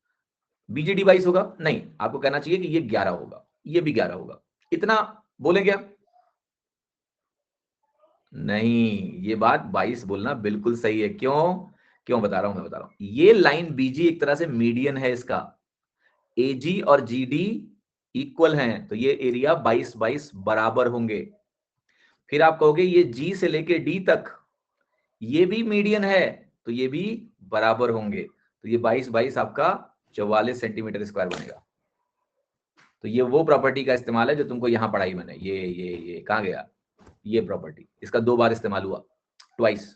बीजीडी 22 होगा नहीं, आपको कहना चाहिए कि ये 11 होगा, ये भी 11 होगा. इतना बोले क्या? नहीं, ये बात 22 बोलना बिल्कुल सही है. क्यों? क्यों बता रहा हूं, मैं बता रहा हूं. ये लाइन बीजी एक तरह से मीडियन है इसका. एजी और जीडी इक्वल हैं तो ये एरिया 22-22 बराबर होंगे. फिर आप कहोगे ये जी से लेके डी तक ये भी मीडियन है तो ये भी बराबर होंगे, तो ये 22-22 आपका 44 सेंटीमीटर स्क्वायर बनेगा. तो ये वो प्रॉपर्टी का इस्तेमाल है जो तुमको यहां पढ़ाई मैंने. ये कहां गया? ये प्रॉपर्टी, इसका 2 बार इस्तेमाल हुआ, ट्वाइस.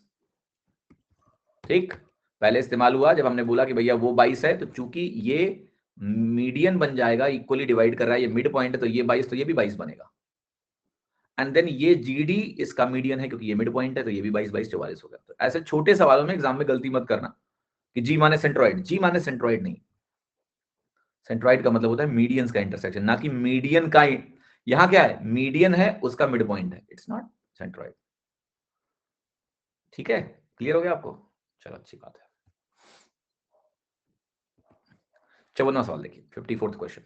ठीक, पहले इस्तेमाल हुआ जब हमने बोला कि भैया वो 22 है, तो चूंकि ये मीडियन बन जाएगा, इक्वली डिवाइड कर रहा है, ये मिड पॉइंट है, तो ये 22, तो ये भी 22 बनेगा। एंड देन ये जीडी इसका मीडियन है, क्योंकि ये मिड पॉइंट है, तो ये भी 22 22 44 हो गया। तो ऐसे छोटे सवालों में एग्जाम में गलती मत करना कि जी माने सेंट्रोइड, जी माने सेंट्रोइड नहीं। सेंट्रोइड का मतलब होता है मीडियंस का इंटरसेक्शन, ना कि मीडियन का। यहां क्या है, मीडियन है उसका मिड पॉइंट है, इट्स नॉट सेंट्रोइड। ठीक है, क्लियर हो गया आपको? चलो अच्छी बात है। 54वां सवाल देखिए, 54th question.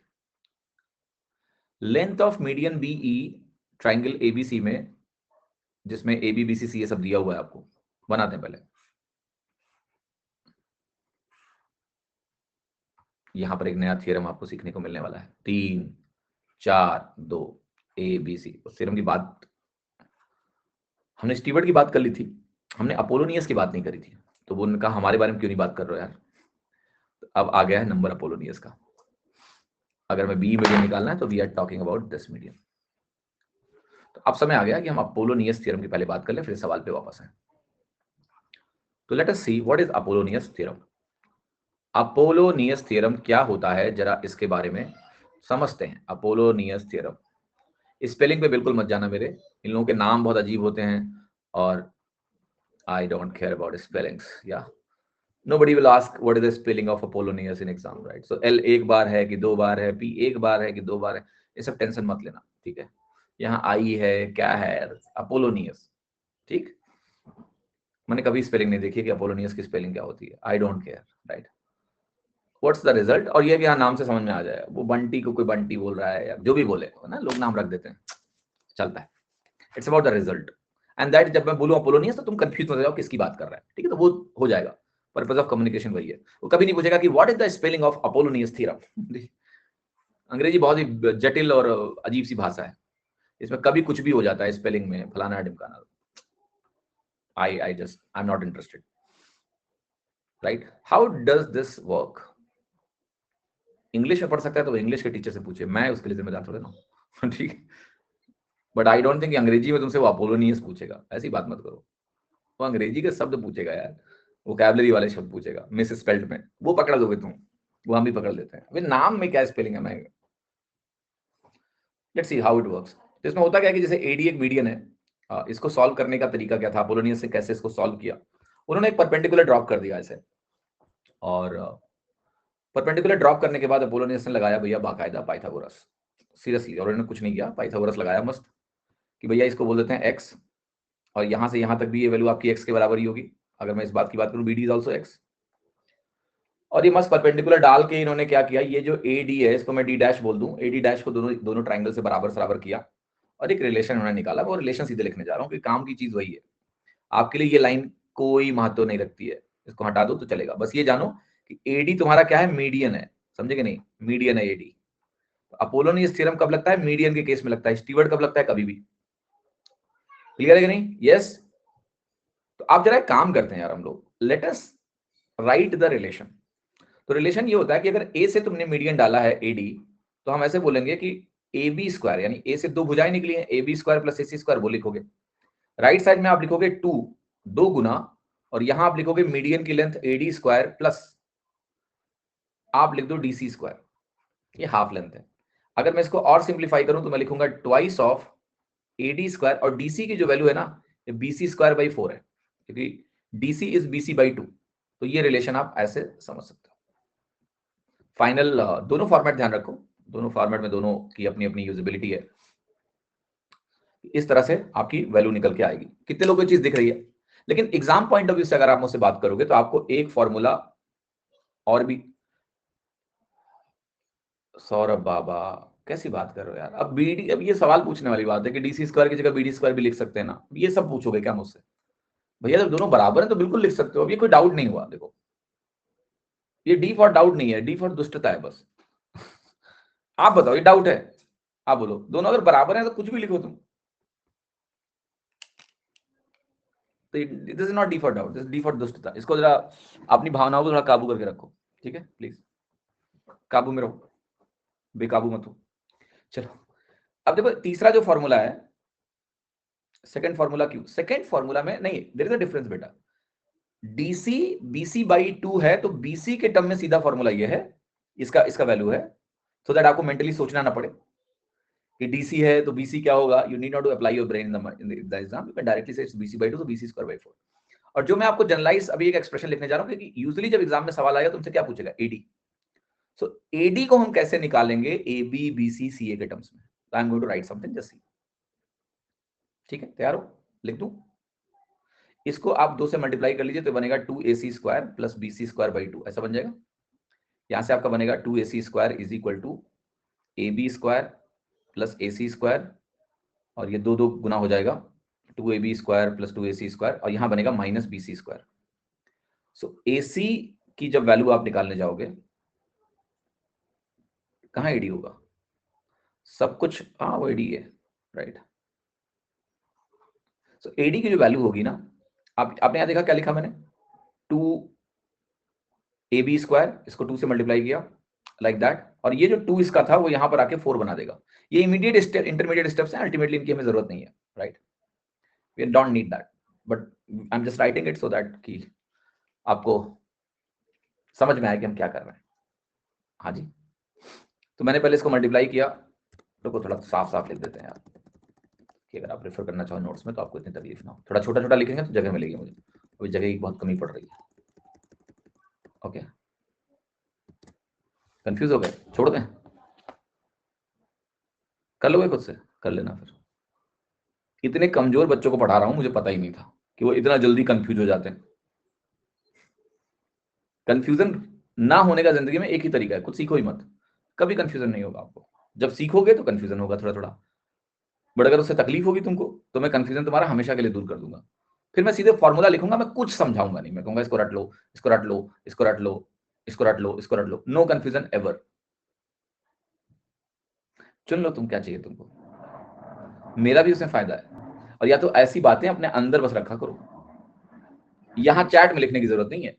Length of median BE triangle ABC में, जिसमें ए बी बी सी सी ये सब दिया हुआ है, आपको बनाते हैं पहले। यहां पर एक नया थ्योरम आपको सीखने को मिलने वाला है, 3 4 2 ए बी सी। उस थ्योरम की बात हमने स्टीवर्ट की बात कर ली थी, हमने अपोलोनियस की बात नहीं करी थी। तो वो उनका हमारे बारे में क्यों नहीं बात कर रहे हो यार? तो अब आ गया है नंबर अपोलोनियस का। अगर मैं बी मीडियन निकालना है तो we are talking about this median. तो अब समय आ गया कि हम अपोलोनियस थ्योरम की पहले बात कर लें, फिर सवाल पे वापस आए। तो let us see what is Apollonius theorem. Apollonius theorem क्या होता है, जरा इसके बारे में समझते हैं। अपोलोनियस थ्योरम, स्पेलिंग पे बिल्कुल मत जाना मेरे, इन लोगों के नाम बहुत अजीब होते हैं, और I don't care about spellings. या nobody will ask what is the spelling of Apollonius in exam, right? So L एक बार है कि 2 बार है, P एक बार है कि 2 बार है, ये सब टेंशन मत लेना, ठीक है? यहाँ आई है, क्या है, अपोलोनियस, ठीक? मैंने कभी स्पेलिंग नहीं देखी कि अपोलोनियस की स्पेलिंग क्या होती है, I don't care, right? What's the result? और ये कि यहाँ नाम से समझ में आ जाए, वो बंटी को कोई बंटी बोल रहा है या जो भी बोले ना, लोग नाम रख देते हैं, चलता है। It's about the result, and that जब मैं बोलूं अपोलोनियस तो तुम कंफ्यूज मत हो जाओ किसकी बात कर रहा है, ठीक है? तो वो हो जाएगा, पर्पस ऑफ कम्युनिकेशन वही है। वो कभी नहीं पूछेगा कि what is the spelling of Apollonius theorem. अंग्रेजी बहुत ही जटिल और अजीब सी भाषा है, इसमें कभी कुछ भी हो जाता है स्पेलिंग में, फलाना ढिमकाना। I am not interested, right? How does this work? English में पढ़ सकता है तो इंग्लिश के टीचर से पूछे, मैं उसके लिए जिम्मेदार थोड़े ना। ठीक, बट आई डोंट थिंक अंग्रेजी में तुमसे वो अपोलोनियस पूछेगा, ऐसी बात मत करो। वो अंग्रेजी के शब्द पूछेगा यार, वोकैबुलरी वाले शब्द पूछेगा, मिस स्पेल्ड में, वो पकड़ दोगे तुम, वो हम भी पकड़ लेते हैं। अबे नाम में क्या स्पेलिंग है? मैं let's see how it works. तो इसमें होता क्या है कि जैसे एडी एक मीडियन है, इसको सॉल्व करने का तरीका क्या था, अपोलोनियस से कैसे इसको सॉल्व किया? उन्होंने एक परपेंडिकुलर ड्रॉप कर दिया ऐसे, और परपेंडिकुलर ड्रॉप करने के बाद अपोलोनियस ने लगाया भैया बाकायदा पाइथागोरस, सीरियसली, और उन्होंने कुछ नहीं किया, पाइथागोरस लगाया मस्त, कि भैया इसको बोल देते हैं एक्स, और यहां से यहां तक भी ये वैल्यू आपकी एक्स के बराबर ही होगी। अगर मैं इस बात की बात करूं, B D is also X, और ये मस्त परपेंडिकुलर डाल के इन्होंने क्या किया, ये जो ए डी है इसको मैं डी डैश बोल दूं, ए डी डैश को दोनों दोनों ट्राइंगल से बराबर बराबर किया, और एक रिलेशन उन्होंने निकाला। वो रिलेशन सीधे लिखने जा रहा हूँ कि काम की चीज वही है, आपके लिए ये लाइन कोई महत्व नहीं रखती है, इसको हटा दो तो चलेगा। बस ये जानो कि एडी तुम्हारा क्या है, मीडियन है, समझे कि नहीं? मीडियन है एडी। अपोलोनियस थ्योरम कब लगता है? मीडियन के केस में लगता है। स्टीवर्ट कब लगता है? कभी भी। क्लियर है कि नहीं? यस। तो आप जरा एक काम करते हैं यार, हम लोग let us right the relation. तो रिलेशन ये होता है कि अगर ए से तुमने मीडियन डाला है एडी, तो हम ऐसे बोलेंगे कि ए बी स्क्वायर, यानी ए से 2 भुजाएं निकली हैं, A B square plus A C square, वो लिखोगे। राइट साइड में आप लिखोगे 2, 2 गुना, और यहां आप लिखोगे मीडियन की लेंथ एडी स्क्वायर प्लस आप लिख दो डीसी स्क्वायर, ये हाफ लेंथ है। अगर मैं इसको और सिंप्लीफाई करूं तो मैं लिखूंगा ट्वाइस ऑफ एडी स्क्वायर, और डीसी की जो वैल्यू है ना, ये बीसी स्क्वायर बाई 4 है, क्योंकि डीसी इज बीसी बाई 2। तो ये रिलेशन आप ऐसे समझ सकते हो। फाइनल दोनों फॉर्मेट ध्यान रखो, दोनों फॉर्मेट में दोनों की अपनी अपनी यूजिबिलिटी है। इस तरह से आपकी वैल्यू निकल के आएगी। कितने लोगों को चीज दिख रही है? लेकिन एग्जाम पॉइंट ऑफ व्यू से अगर आप मुझसे बात करोगे तो आपको एक फॉर्मूला और भी। सौरभ बाबा कैसी बात कर रहे हो यार? अब बीडी, अब ये सवाल पूछने वाली बात है कि डीसी स्क्वायर की जगह बीडी स्क्वायर भी लिख सकते हैं ना, ये सब पूछोगे क्या मुझसे? भैया जब दोनों बराबर है तो बिल्कुल लिख सकते हो, अब ये कोई डाउट नहीं हुआ। देखो ये डी फॉर डाउट नहीं है, डी फॉर दुष्टता है बस। आप बताओ, ये डाउट है? आप बोलो, दोनों अगर बराबर है तो कुछ भी लिखो तुम। तो this is not D for doubt, this D for दुष्टता। इसको जरा अपनी भावनाओं को थोड़ा काबू करके रखो, ठीक है? प्लीज काबू में रहो, बेकाबू मत हो। चलो अब देखो तीसरा जो फॉर्मूला है, सेकंड फॉर्मूला, क्यों सेकंड फॉर्मूला में नहीं, देयर इज अ डिफरेंस बेटा। DC BC बाई 2 है, तो BC के टर्म में सीधा फॉर्मूला ये है, इसका वैल्यू है, सो दैट आपको मेंटली सोचना ना पड़े कि DC है तो BC क्या होगा. You need not to apply your brain in the exam, you can directly say it's BC by 2, तो BC स्क्वायर बाई 4. और जो मैं आपको जनरलाइज अभी एक एक्सप्रेशन लिखने जा रहा हूं, क्योंकि यूजुअली जब एग्जाम में सवाल आएगा तुमसे क्या पूछेगा, AD. सो AD को हम कैसे निकालेंगे AB BC CA के टर्म्स में. I am going to write something, just see. ठीक है, तैयार हो? लिख दूं. इसको आप 2 से मल्टीप्लाई कर लीजिए तो बनेगा 2AC square plus BC square by 2, ऐसा बन जाएगा. यहां से आपका बनेगा 2AC square is equal to AB square plus AC square, और ये 2 गुना हो जाएगा 2AB square plus 2AC square, और यहां बनेगा माइनस BC स्क्वायर. सो AC की जब वैल्यू आप निकालने जाओगे, कहां AD होगा, सब कुछ वो AD है, राइट. सो AD की जो वैल्यू होगी ना, आपने यहां देखा क्या लिखा मैंने, 2AB स्क्वायर, इसको 2 से मल्टीप्लाई किया लाइक दैट, और ये जो 2 इसका था वो यहां पर आके 4 बना देगा. ये इमीडिएट स्टेप, इंटरमीडिएट स्टेप्स हैं, अल्टीमेटली इनकी हमें जरूरत नहीं है, right. We don't need that, but I am just writing it so that कि आपको समझ में आए कि हम क्या कर रहे हैं. हाँ जी, तो मैंने पहले इसको मल्टीप्लाई किया, तो थोड़ा साफ साफ लिख देते हैं यार, कि अगर आप रेफर करना चाहो नोट्स में तो आपको इतनी तकलीफ ना हो. थोड़ा छोटा छोटा लिखेंगे तो जगह मिलेगी मुझे, अभी जगह की बहुत कमी पड़ रही है. ओके, कंफ्यूज हो गए, छोड़ दें, कर लोगे खुद से, कर लेना फिर. इतने कमजोर बच्चों को पढ़ा रहा हूं, मुझे पता ही नहीं था कि वो इतना जल्दी कंफ्यूज हो जाते हैं. कंफ्यूजन ना होने का जिंदगी में एक ही तरीका है, कुछ सीखो ही मत, कभी कंफ्यूजन नहीं होगा आपको. जब सीखोगे तो कंफ्यूजन होगा थोड़ा थोड़ा, बट अगर उससे तकलीफ होगी तुमको तो मैं कंफ्यूजन तुम्हारा हमेशा के लिए दूर कर दूंगा. फिर मैं सीधे फॉर्मूला लिखूंगा, मैं कुछ समझाऊंगा नहीं, मैं कहूंगा इसको रट लो, इसको रट लो, इसको रट लो, इसको रट लो, इसको रट लो, नो कंफ्यूजन एवर. चुन लो तुम क्या चाहिए तुमको, मेरा भी उसमें फायदा है. और या तो ऐसी बातें अपने अंदर बस रखा करो, यहां चैट में लिखने की जरूरत नहीं है,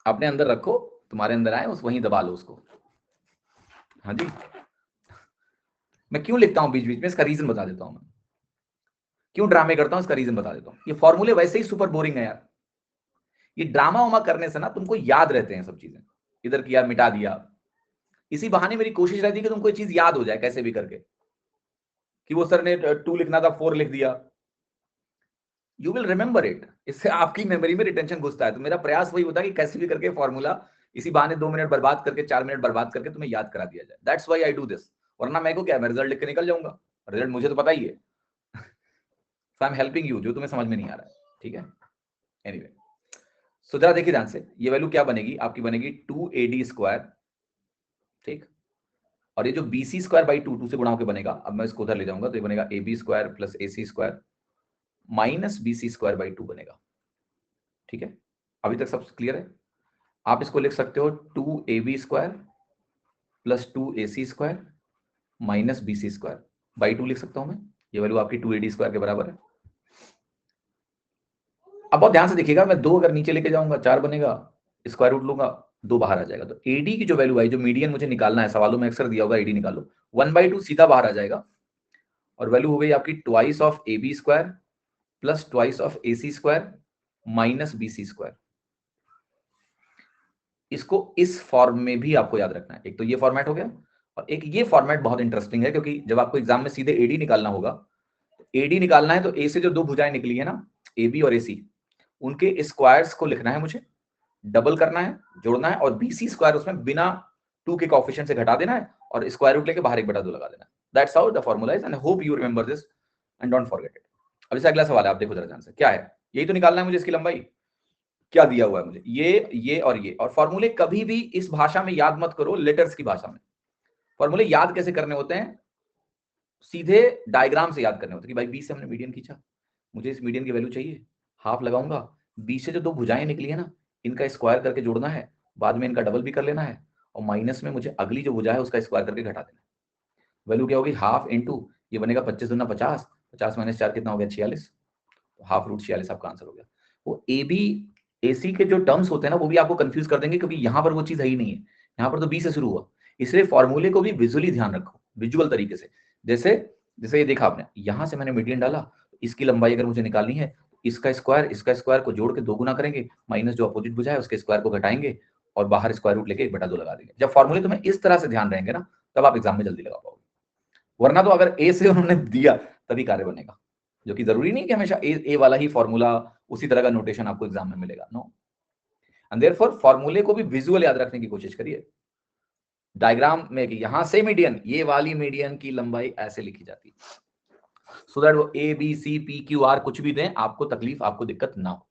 अपने अंदर रखो, तुम्हारे अंदर आए उस वहीं दबा लो उसको. हाँ जी, मैं क्यों लिखता हूं बीच बीच में, इसका रीजन बता देता हूं. मैं क्यों ड्रामे करता हूं, इसका रीजन बता देता हूं. ये फॉर्मूले वैसे ही सुपर बोरिंग है यार, ये ड्रामा उमा करने से ना तुमको याद रहते हैं सब चीजें, इधर किया मिटा दिया. इसी बहाने मेरी कोशिश रहती है कि तुमको ये चीज याद हो जाए कैसे भी करके, कि वो सर ने 2 लिखना था 4 लिख दिया. यू विल रिमेंबर इट, इससे आपकी मेमोरी में रिटेंशन घुसता है. तो मेरा प्रयास वही होता है कि कैसे भी करके फॉर्मूला इसी बहाने 2 मिनट बर्बाद करके, 4 मिनट बर्बाद करके तुम्हें याद करा दिया जाए. That's why I do this. वरना मैं को क्या, मैं रिजल्ट लिख के निकल जाऊंगा, रिजल्ट मुझे तो पता ही है. सो आई एम हेल्पिंग यू, जो तुम्हें समझ में नहीं आ रहा है. ठीक है, एनीवे. सो जरा देखिए ध्यान से, ये वैल्यू क्या बनेगी आपकी, बनेगी 2AD स्क्वायर, ठीक. और ये जो BC स्क्वायर बाई 2 से गुणा होकर बनेगा, अब मैं इसको उधर ले जाऊंगा तो ये बनेगा AB square plus AC square minus BC square by 2 बनेगा. ठीक है, अभी तक सब क्लियर है. आप इसको लिख सकते हो 2AB square plus 2AC square minus BC square by 2 लिख सकता हूं मैं. ये वैल्यू आपकी 2AD स्क्वायर के बराबर है. अब बहुत ध्यान से देखिएगा, मैं 2 अगर नीचे लेके जाऊंगा 4 बनेगा, स्क्वायर रूट लूंगा 2 बाहर आ जाएगा. तो AD की जो वैल्यू आई, जो मीडियन मुझे निकालना है, सवालों में अक्सर दिया होगा AD निकालो, 1/2 सीधा बाहर आ जाएगा, और वैल्यू हो गई आपकी twice of AB square plus twice of AC square minus BC square. इसको इस फॉर्म में भी आपको याद रखना है. एक तो ये फॉर्मेट हो गया, और एक ये फॉर्मेट बहुत इंटरेस्टिंग है, क्योंकि जब आपको एग्जाम में सीधे AD निकालना होगा, AD निकालना है तो A से जो 2 भुजाएं निकली है ना, AB और AC, उनके स्क्वायर्स को लिखना है मुझे, डबल करना है, जोड़ना है, और BC स्क्वायर उसमें बिना 2 के कोएफिशिएंट से घटा देना है, और स्क्वायर रूट लेके बाहर 1/2 लगा देना है. That's how the formula is, and I hope you remember this and don't forget it. अब इसका अगला सवाल है, आप देखो जरा ध्यान से, क्या है, यही तो निकालना है मुझे, इसकी लंबाई क्या दिया हुआ है मुझे, ये और ये. और फॉर्मूले कभी भी इस भाषा में याद मत करो, लेटर्स की भाषा में. फॉर्मूले याद कैसे करने होते हैं, सीधे डायग्राम से याद करने होते हैं. कि भाई 20 से हमने मीडियन खींचा, मुझे इस मीडियन की वैल्यू चाहिए, हाफ लगाऊंगा, 20 से जो 2 भुजाएं निकली है ना, इनका स्क्वायर करके जोड़ना है, बाद में इनका डबल भी कर लेना है, और माइनस में मुझे अगली जो भुजा है उसका स्क्वायर करके घटा देना है. वैल्यू क्या होगी, हाफ इंटू, ये बनेगा 25 दूना 50, 50 माइनस 4 कितना हो गया, 46, हाफ रूट 46 आपका आंसर हो गया. वो AB AC के जो टर्म्स होते हैं ना, वो भी आपको कंफ्यूज कर देंगे, क्योंकि यहाँ पर वो चीज है ही नहीं है, यहाँ पर तो B से शुरू हुआ. इसलिए फॉर्मूले को भी विजुअली ध्यान रखो, विजुअल तरीके से. जैसे जैसे ये देखा आपने, यहां से मैंने मीडियन डाला, इसकी लंबाई अगर मुझे निकालनी है, इसका स्क्वायर को जोड़ के 2 गुना करेंगे, माइनस जो अपोजिट भुजा है उसके स्क्वायर को घटाएंगे और बाहर स्क्वायर रूट लेके 1/2 लगा देंगे। जब फॉर्मूले तुम्हें इस तरह से ध्यान रहेंगे ना, तब आप एग्जाम में जल्दी लगा पाओगे। वरना तो अगर ए से उन्होंने दिया तभी कार्य बनेगा, जो कि जरूरी नहीं कि हमेशा ए वाला ही फॉर्मूला उसी तरह का नोटेशन आपको एग्जाम में मिलेगा। नो, एंड देयरफॉर फॉर्मूले को भी विजुअल याद रखने की कोशिश करिए। डायग्राम में कि यहां से मीडियन, ये वाली मीडियन की लंबाई ऐसे लिखी जाती है, सो दैट वो A B C P Q R कुछ भी दें, आपको तकलीफ, आपको दिक्कत ना हो।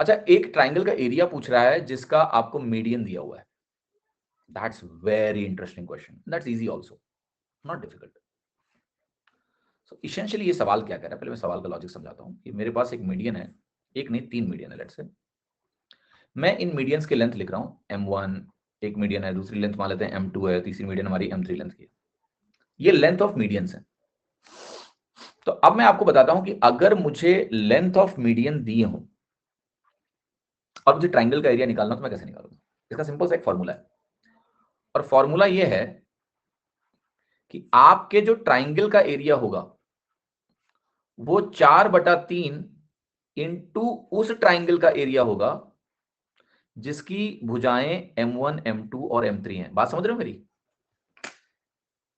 अच्छा, एक ट्राइंगल का एरिया पूछ रहा है जिसका आपको मीडियन दिया हुआ है। That's very interesting question, that's easy also, not difficult. So essentially ये सवाल क्या कर रहा है, पहले मैं सवाल का लॉजिक समझाता हूं कि मेरे पास एक मीडियन है, एक नहीं 3 मीडियन है लेट्स से। मैं इन मीडियंस के लेंथ लिख रहा हूं, m1 एक मीडियन है, दूसरी लेंथ मान लेते हैं m2 है, तीसरी मीडियन हमारी m3 लेंथ की। ये लेंथ ऑफ मीडियंस है। तो अब मैं आपको बताता हूं कि अगर मुझे लेंथ ऑफ मीडियन दिए हो और मुझे ट्राइंगल का एरिया निकालना, तो मैं कैसे निकालूंगा? इसका सिंपल सा एक फॉर्मूला है, और फॉर्मूला ये है कि आपके जो ट्राइंगल का एरिया होगा वो 4/3 इंटू उस ट्राइंगल का एरिया होगा जिसकी भुजाएं m1 m2 और m3 हैं। बात समझ रहे हो मेरी?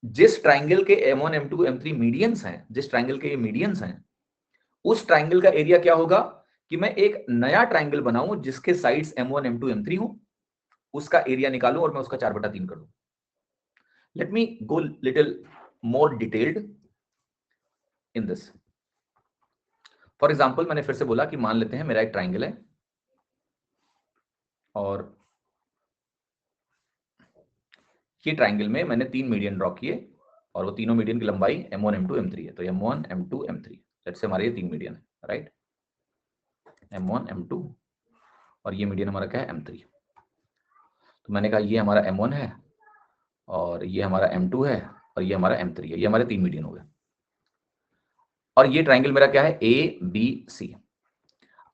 जिस ट्राइंगल के m1 m2 m3 मीडियंस हैं, जिस ट्राइंगल के ये मीडियंस हैं, उस ट्राइंगल का एरिया क्या होगा कि मैं एक नया ट्राइंगल बनाऊं जिसके साइड्स m1 m2 m3 हो, उसका एरिया निकालूं और मैं उसका 4/3 कर दूं। Let me go little more detailed in this. For example, मैंने फिर से बोला कि मान लेते हैं मेरा एक ट्राइंगल है और ये ट्राइंगल में मैंने 3 मीडियन ड्रॉ किए और वो तीनों मीडियन की लंबाई m1 m2 m3 है। तो m1 m2 m3, let's say हमारे ये 3 मीडियन है, राइट? m1 m2 और ये मीडियन हमारा क्या है? m3। तो मैंने कहा ये हमारा m1 है और ये हमारा m2 है और ये हमारा m3 है, ये हमारे 3 मीडियन हो गए। और ये ट्राइंगल मेरा क्या है? ABC।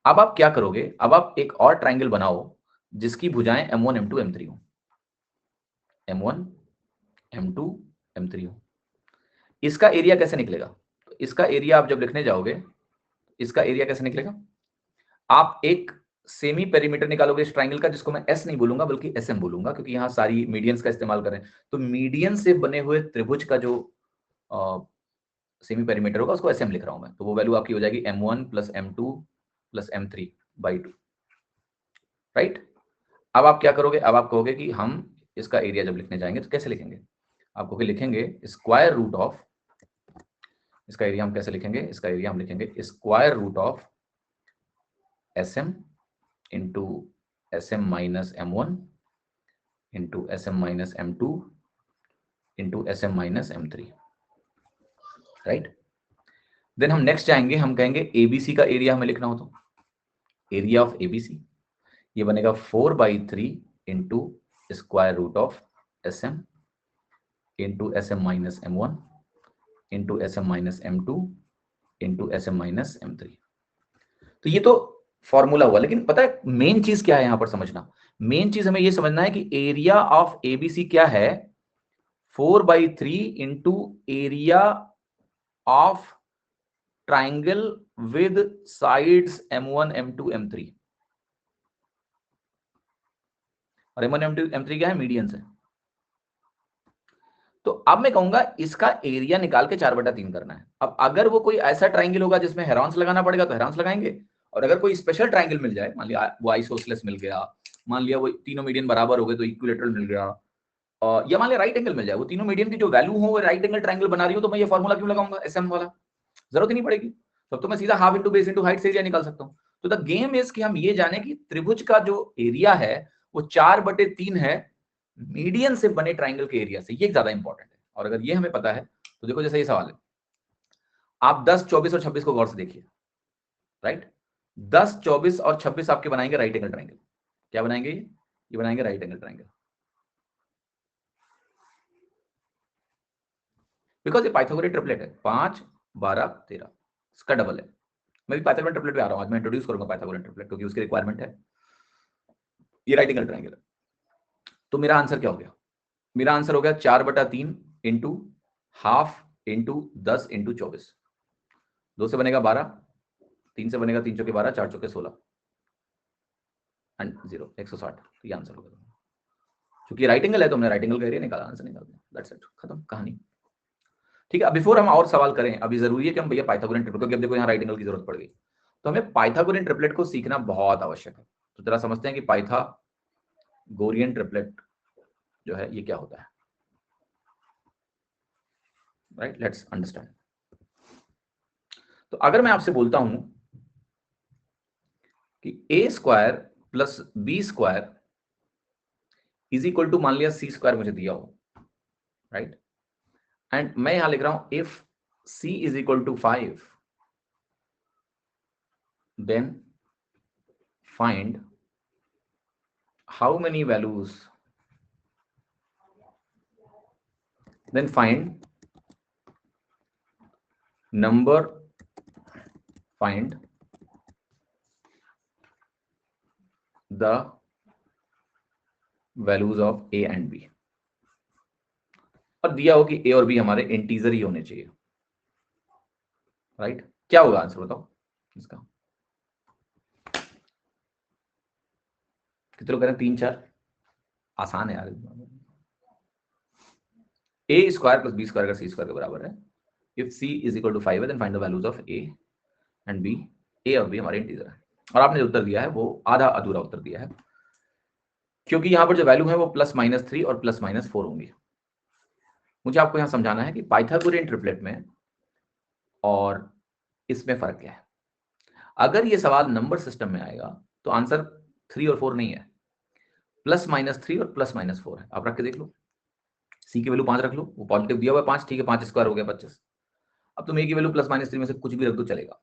अब आप क्या करोगे? अब आप एक और ट्राइंगल बनाओ जिसकी भुजाएं m1 m2 m3 हो, m1 m2 m3 हो। इसका एरिया कैसे निकलेगा? तो इसका एरिया आप जब लिखने जाओगे, इसका एरिया कैसे निकलेगा? आप एक सेमी पेरीमीटर निकालोगे इस ट्राइंगल का, जिसको मैं एस नहीं बोलूंगा बल्कि एसएम बोलूंगा, क्योंकि यहां सारी मीडियंस का इस्तेमाल करें। तो मीडियन से बने हुए त्रिभुज का जो सेमी पेरीमीटर होगा उसको एसएम लिख रहा हूं मैं। तो वो वैल्यू आपकी हो जाएगी m1 plus m2 plus m3 by 2, right? अब आप क्या करोगे? अब आप कहोगे कि हम इसका एरिया जब लिखने जाएंगे तो कैसे लिखेंगे? आप कहोगे लिखेंगे स्क्वायर रूट ऑफ, इसका एरिया हम कैसे लिखेंगे? इसका एरिया हम लिखेंगे square root of SM into SM minus m1 into SM minus m2 into SM minus m3, right? Then हम नेक्स्ट जाएंगे, हम कहेंगे एबीसी का एरिया हमें लिखना हो तो एरिया ऑफ एबीसी ये बनेगा 4/3 into square root of SM into SM minus m1 into SM minus m2 into SM minus m3। तो ये तो फॉर्मूला हुआ, लेकिन पता है मेन चीज क्या है यहां पर समझना? मेन चीज हमें ये समझना है कि एरिया ऑफ एबीसी क्या है? 4/3 into area of triangle with sides m1 m2 m3, और m1 m2 m3 क्या है? मीडियंस है। तो अब मैं कहूंगा इसका एरिया निकाल के 4/3 करना है। अब अगर वो कोई ऐसा ट्राइंगल होगा जिसमें हेरॉन्स लगाना पड़ेगा तो हेरॉन्स लगाएंगे, और अगर कोई स्पेशल ट्राइंगल मिल जाए, मान लिया वो आइसोसेलेस मिल गया, मान लिया वो तीनों मीडियन बराबर हो गए तो इक्विलेटरल मिल गया, या मान लिया राइट एंगल मिल जाए, वो तीनों मीडियन की जो वैल्यू हो वो राइट एंगल ट्राइंगल बना रही हो, तो मैं ये फॉर्मूला क्यों लगाऊंगा एसएम वाला? जरूरत ही नहीं पड़ेगी। तब तो मैं सीधा half into base into height से एरिया निकाल सकता हूं। तो द गेम इज कि हम ये जाने कि त्रिभुज का जो एरिया है वो 4/3 है मीडियन से बने ट्राइंगल के एरिया से। ये ज्यादा इंपॉर्टेंट है। और अगर ये हमें पता है तो देखो, जैसे ये सवाल है, आप 10, 24 और 26 को गौर से देखिए, राइट? 10, 24 और 26 आपके बनाएंगे राइट एंगल ट्राइंगल। क्या बनाएंगे? ये बनाएंगे राइट एंगल ट्राइंगल, बिकॉज ये पाइथागोरस ट्रिपलेट है, 5, 12, 13, इसका डबल है। मैं भी पाइथागोरस ट्रिपलेट पे आ रहा हूं आज, मैं इंट्रोड्यूस करूंगा पाइथागोरस ट्रिपलेट क्योंकि उसकी रिक्वायरमेंट है। ये राइट एंगल ट्राइंगल है। तो मेरा आंसर क्या हो गया? मेरा आंसर हो गया 4/3 इंटू हाफ इंटू 10 इंटू 24। 2 से बनेगा 12, 3 से बनेगा 3 चौके 12, 4 चौके 16 एंड 0, 160। तो ये आंसर होगा। क्योंकि राइट एंगल है तो हमने राइट एंगल का एरिया निकाला, आंसर निकाल दिया, दैट्स इट, खत्म कहानी। ठीक है, अब बिफोर हम और सवाल करें, अभी जरूरी है कि हम भैया पाइथागोरियन ट्रिपलेट, क्योंकि अब देखो यहाँ राइट एंगल की जरूरत पड़ गई, तो हमें पाइथागोरियन ट्रिपलेट को सीखना बहुत आवश्यक है। तो जरा समझते हैं कि पाइथागोरियन ट्रिपलेट जो है ये क्या होता है, राइट, लेट्स अंडरस्टैंड। तो अगर मैं आपसे बोलता हूं कि A square plus B square is equal to, मान लिया सी स्क्वायर मुझे दिया हो, राइट, एंड मैं यहां लिख रहा हूं if C is equal to 5 then find how many values, then find number, find the values of a and b, और दिया हो कि a और b हमारे इंटीजर ही होने चाहिए, राइट। क्या होगा आंसर बताओ इसका? कितने लोग कह रहे हैं? 3 4, आसान है यार। A square plus B square का सी स्क्वायर के बराबर है। If C is equal to 5 then find the values of A and B. A और बी हमारे इंटीजर है, और आपने जो उत्तर दिया है वो आधा अधूरा उत्तर दिया है, क्योंकि यहां पर जो वैल्यू है वो +-3 और +-4 होंगी। मुझे आपको यहां समझाना है कि पाइथागोरियन ट्रिपलेट में और इसमें फर्क क्या है। अगर ये सवाल नंबर सिस्टम में आएगा तो आंसर 3 और 4 नहीं है, +-3 और +-4 है। आप रख के देख लो, सी की वैल्यू 5 रख लो, वो पॉजिटिव दिया हुआ है 5, ठीक है, 5 स्क्वायर हो गया 25। अब तुम ए की वैल्यू +-3 में से कुछ भी रख दो चलेगा।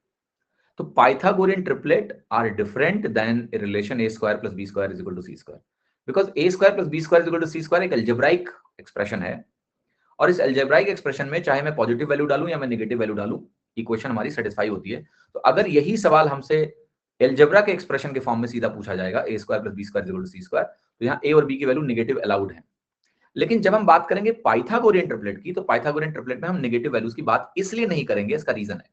तो Pythagorean triplet are different than relation A square plus B square is equal to C square, because A square plus B square is equal to C square एक अलजेब्राइक एक्सप्रेशन है, और इस अलजेब्राइक एक्सप्रेशन में चाहे मैं पॉजिटिव वैल्यू डालूं या मैं नेगेटिव वैल्यू डालूं, इक्वेशन हमारी सेटिस्फाई होती है। तो अगर यही सवाल हमसे अलजेब्रा के एक्सप्रेशन के फॉर्म में सीधा पूछा जाएगा, A square plus B square is equal to C square, तो यहाँ ए और बी की वैल्यू नेगेटिव अलाउड है। लेकिन जब हम बात करेंगे पाइथागोरियन ट्रिपलेट की, तो पाइथागोरियन ट्रिपलेट में हम नेगेटिव वैल्यूज की बात इसलिए नहीं करेंगे, इसका रीजन है,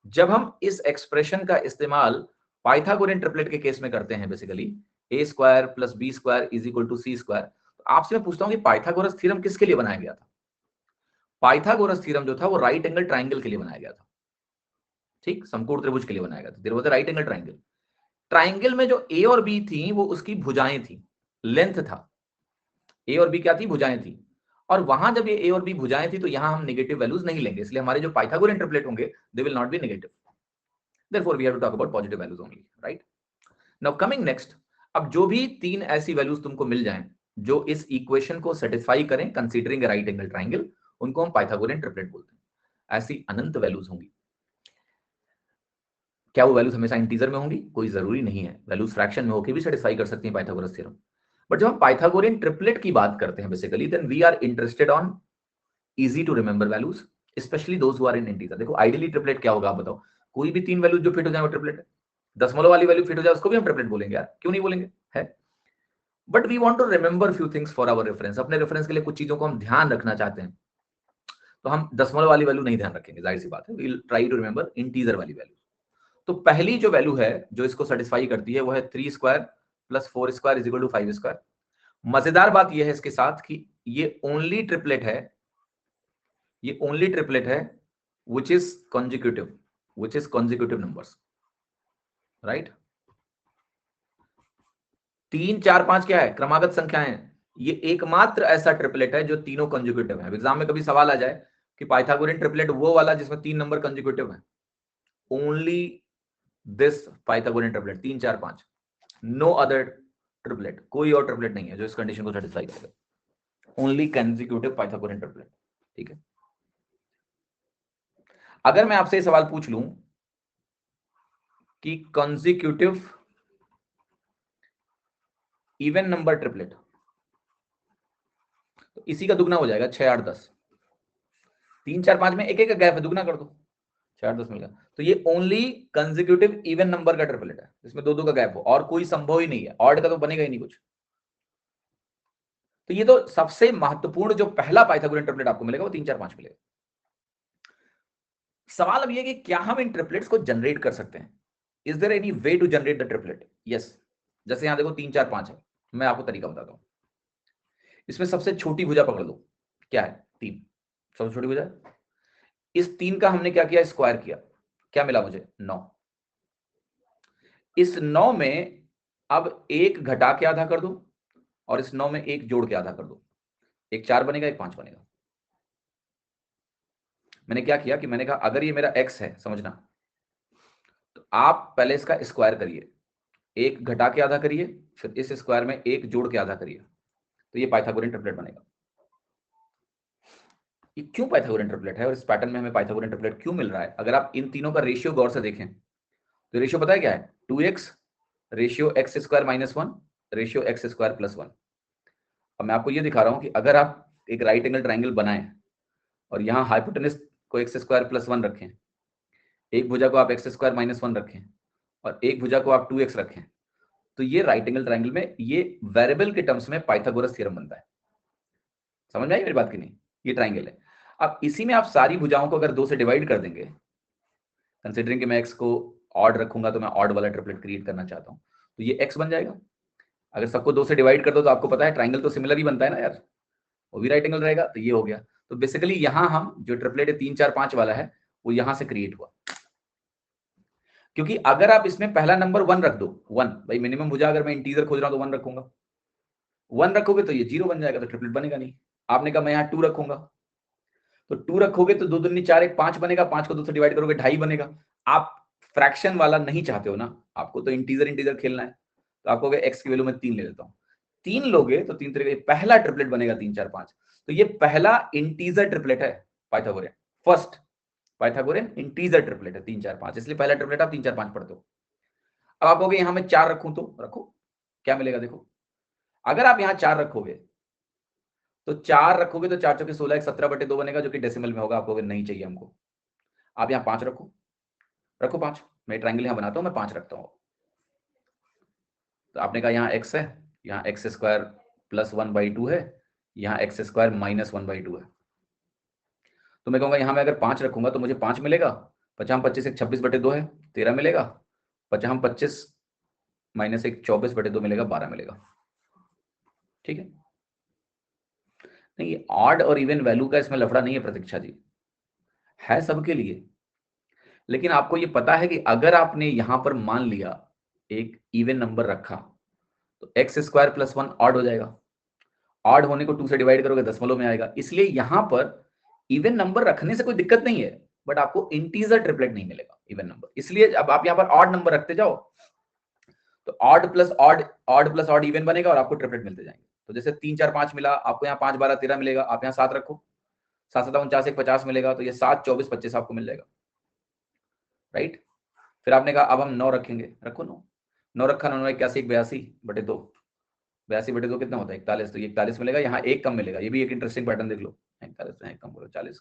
जब हम इस एक्सप्रेशन का इस्तेमाल पाइथागोरियन ट्रिपलेट के केस में करते हैं, basically A square plus B square is equal to C square, तो आपसे मैं पूछता हूं कि पाइथागोरस थ्योरम किसके लिए बनाया गया था? पाइथागोरस थ्योरम जो था वो राइट एंगल ट्राइंगल के लिए बनाया गया था, ठीक, समकोण त्रिभुज के लिए बनाया गया था। There was a right angle triangle. Triangle में जो ए और बी थी वो उसकी भुजाएं थी, लेंथ था, ए और बी क्या थी? भुजाएं थी। और वहां जब ये ए और बी भुजाएं थी तो यहां हम नेगेटिव वैल्यूज नहीं लेंगे, इसलिए हमारे जो पाइथागोरियन ट्रिपलेट होंगे they will not be negative, therefore we have to talk about positive values only, right? Now coming next, अब जो भी 3 ऐसी वैल्यूज तुमको मिल जाएं जो इस इक्वेशन को सेटिस्फाई करें कंसीडरिंग राइट एंगल ट्राइंगल, उनको हम पाइथागोरियन ट्रिपलेट बोलते हैं। ऐसी अनंत वैल्यूज होंगी। क्या वो वैल्यूज हमेशा इंटीजर में होंगी? कोई जरूरी नहीं है, वैल्यूज फ्रैक्शन में होकर भी सेटिस्फाई कर सकती हैं पाइथागोरस थ्योरम। बट जब हम पाइथागोरियन ट्रिपलेट की बात करते हैं basically, then we are interested on easy to remember values, specially those who are in integer. देखो आइडियली ट्रिपलेट क्या होगा आप बताओ? कोई भी 3 वैल्यूज जो फिट हो जाए वो ट्रिपलेट है। दशमलव वाली वैल्यू फिट हो जाए उसको भी हम ट्रिपलेट बोलेंगे यार, क्यों नहीं बोलेंगे, है। But we want to remember few things for our reference, अपने रेफरेंस के लिए कुछ चीजों को हम ध्यान रखना चाहते हैं, तो हम दशमलव वाली वैल्यू नहीं ध्यान रखेंगे, जाहिर सी बात है, we will try to remember integer वाली वैल्यू। तो पहली जो वैल्यू है जो इसको सेटिस्फाई करती है वो है 3 square plus 4 square is equal to 5 square. मजेदार बात यह है इसके साथ कि ये ओनली ट्रिपलेट है, ये ओनली ट्रिपलेट है which is consecutive numbers, right. 3 4 5 क्या है? क्रमागत संख्याएं। ये एकमात्र ऐसा ट्रिपलेट है जो तीनों कंजिक्यूटिव है। एग्जाम में कभी सवाल आ जाए कि पाइथागोरियन ट्रिपलेट वो वाला जिसमें 3 नंबर कंजिक्यूटिव है, only this Pythagorean triplet 3 4 5, no other triplet, कोई और ट्रिपलेट नहीं है जो इस कंडीशन को सेटिस्फाई करेगा, ओनली कंजिक्यूटिव पाइथागोरियन ट्रिपलेट, ठीक है। अगर मैं आपसे सवाल पूछ लूं कि कंजिक्यूटिव इवन नंबर ट्रिपलेट, तो इसी का दुगना हो जाएगा, 6 8 10, 3 4 5 में एक एक का गैप है, दुगना कर दो, 6 8 10 मिल गया। तो ये ओनली कंजिक्यूटिव इवन नंबर का ट्रिपलेट है, इसमें दो दो का गैप हो, और कोई संभव ही नहीं है, ऑड का तो बनेगा ही नहीं कुछ। तो ये तो सबसे महत्वपूर्ण जो पहला पाइथागोरियन ट्रिपलेट आपको मिलेगा वो 3 4 5 मिलेगा। सवाल अब ये कि क्या हम इन ट्रिपलेट्स को जनरेट कर सकते हैं? Is there any way to generate the triplet? Yes. जैसे यहां देखो 3 4 5 है, मैं आपको तरीका बताता हूं। इसमें सबसे छोटी भुजा पकड़ लो, क्या है? 3, सबसे छोटी भुजा। इस 3 का हमने क्या किया? स्क्वायर किया, क्या मिला मुझे? 9। इस 9 में अब एक घटा के आधा कर दो और इस 9 में एक जोड़ के आधा कर दो। एक 4 बनेगा, एक 5 बनेगा। मैंने क्या किया कि मैंने कहा अगर ये मेरा x है, समझना, तो आप पहले इसका स्क्वायर करिए, एक घटा के आधा करिए, फिर इस स्क्वायर में एक जोड़ के आधा करिए, तो ये पाइथागोरियन ट्रिपलेट बनेगा। ये क्यों पाइथागोरियन ट्रिपलेट है और इस पैटर्न में हमें पाइथागोरियन ट्रिपलेट क्यों मिल रहा है? अगर आप इन तीनों का रेशियो गौर से देखें तो रेशियो पता है क्या है? 2x ratio x square minus 1 ratio x square plus 1। अब मैं आपको ये दिखा रहा हूं कि अगर आप एक राइट एंगल ट्राइंगल बनाएं और यहाँ हाइपोटेनस को एक्स स्क्वायर प्लस 1 रखें, एक भुजा को आप एक्स स्क्वायर माइनस 1 रखें और एक भुजा को आप 2x रखें, तो ये राइट एंगल ट्राइंगल में ये वेरिएबल के टर्म्स में पाइथागोरस थ्योरम बनता है। समझ में आई मेरी बात की नहीं? ये ट्राइंगल है। अब इसी में आप सारी भुजाओं को अगर 2 से डिवाइड कर देंगे, कंसीडरिंग कि मैं x को ऑड रखूंगा तो मैं ऑड वाला ट्रिपलेट क्रिएट करना चाहता हूं, तो ये x बन जाएगा। अगर सबको 2 से डिवाइड कर दो तो आपको पता है ट्राइंगल तो सिमिलर ही बनता है ना यार, वो भी राइट एंगल रहेगा, तो ये हो गया। तो बेसिकली यहां हम जो ट्रिपलेट है 3 4 5 वाला है वो यहां से क्रिएट हुआ। क्योंकि अगर आप इसमें पहला नंबर 1 रख दो, 1 भाई मिनिमम भुजा, अगर मैं इंटीजर खोज रहा हूं तो 1 रखूंगा, 1 रखोगे तो ये 0 बन जाएगा, तो ट्रिपलेट बनेगा नहीं। आपने कहा मैं यहाँ 2 रखूंगा, तो 2 रखोगे तो 2 दूनी 4 1 5 बनेगा, 5 को 2 से डिवाइड करोगे 2.5 बनेगा। आप फ्रैक्शन वाला नहीं चाहते हो ना, आपको तो इंटीजर इंटीजर खेलना है, तो आप कहोगे x की वैल्यू में 3 ले लेता हूं। 3 लोगे तो 3 तरीके पहला ट्रिपलेट बनेगा 3 4 5। तो ये पहला इंटीजर ट्रिपलेट है Pythagorean, first Pythagorean integer triplet है 3 4 5, इसलिए पहला ट्रिपलेट आप 3 4 5 पढ़ते हो। अब आप कहोगे यहां मैं 4 रखूं तो रखो, क्या मिलेगा देखो। अगर आप यहां 4 रखोगे तो 4 रखोगे तो 4 चौके 16 17/2 बनेगा, जो कि डेसिमल में होगा। आप कहोगे नहीं चाहिए हमको, आप यहां 5 रखो, रखो 5, मैं ट्राइंगल यहां बनाता हूं, मैं 5 रखता हूं। तो आपने कहा यहाँ x है, यहाँ एक्स स्क्वायर प्लस 1/2 है, यहाँ एक्स स्क्वायर माइनस 1/2 है। तो मैं कहूंगा यहाँ मैं अगर 5 रखूंगा तो मुझे 5 मिलेगा, 50 25 एक 26/2 है 13 मिलेगा, 50 25 माइनस एक 24/2 मिलेगा 12 मिलेगा। ठीक है, नहीं ऑड और इवन वैल्यू का इसमें लफड़ा नहीं है प्रतीक्षा जी, है सबके लिए। लेकिन आपको ये पता है कि अगर आपने यहां पर मान लिया एक इवन नंबर रखा तो एक्स स्क्वायर प्लस 1 ऑड हो जाएगा, ऑड होने को 2 से डिवाइड करोगे दशमलव में आएगा, इसलिए यहां पर इवन नंबर रखने से कोई दिक्कत नहीं है, बट आपको इंटीजर ट्रिपलेट नहीं मिलेगा इवन नंबर। इसलिए अब आप यहां पर ऑड नंबर रखते जाओ तो odd plus odd, odd plus odd even बनेगा और आपको ट्रिपलेट मिलते जाएंगे। तो जैसे 3 4 5 मिला आपको, यहाँ 5 12 13 मिलेगा, आप यहाँ 7 रखो, 7 7 49 1 50 मिलेगा, तो ये 7 24 25 आपको मिल जाएगा, राइट। फिर आपने कहा अब हम 9 रखेंगे, रखो 9, 9 रखा, 9 81 82/2, 82/2 कितना होता है 41, तो ये 41 मिलेगा, यहाँ एक कम मिलेगा। ये भी एक इंटरेस्टिंग पैटर्न देख लो, 41 एक कम बोलो 40।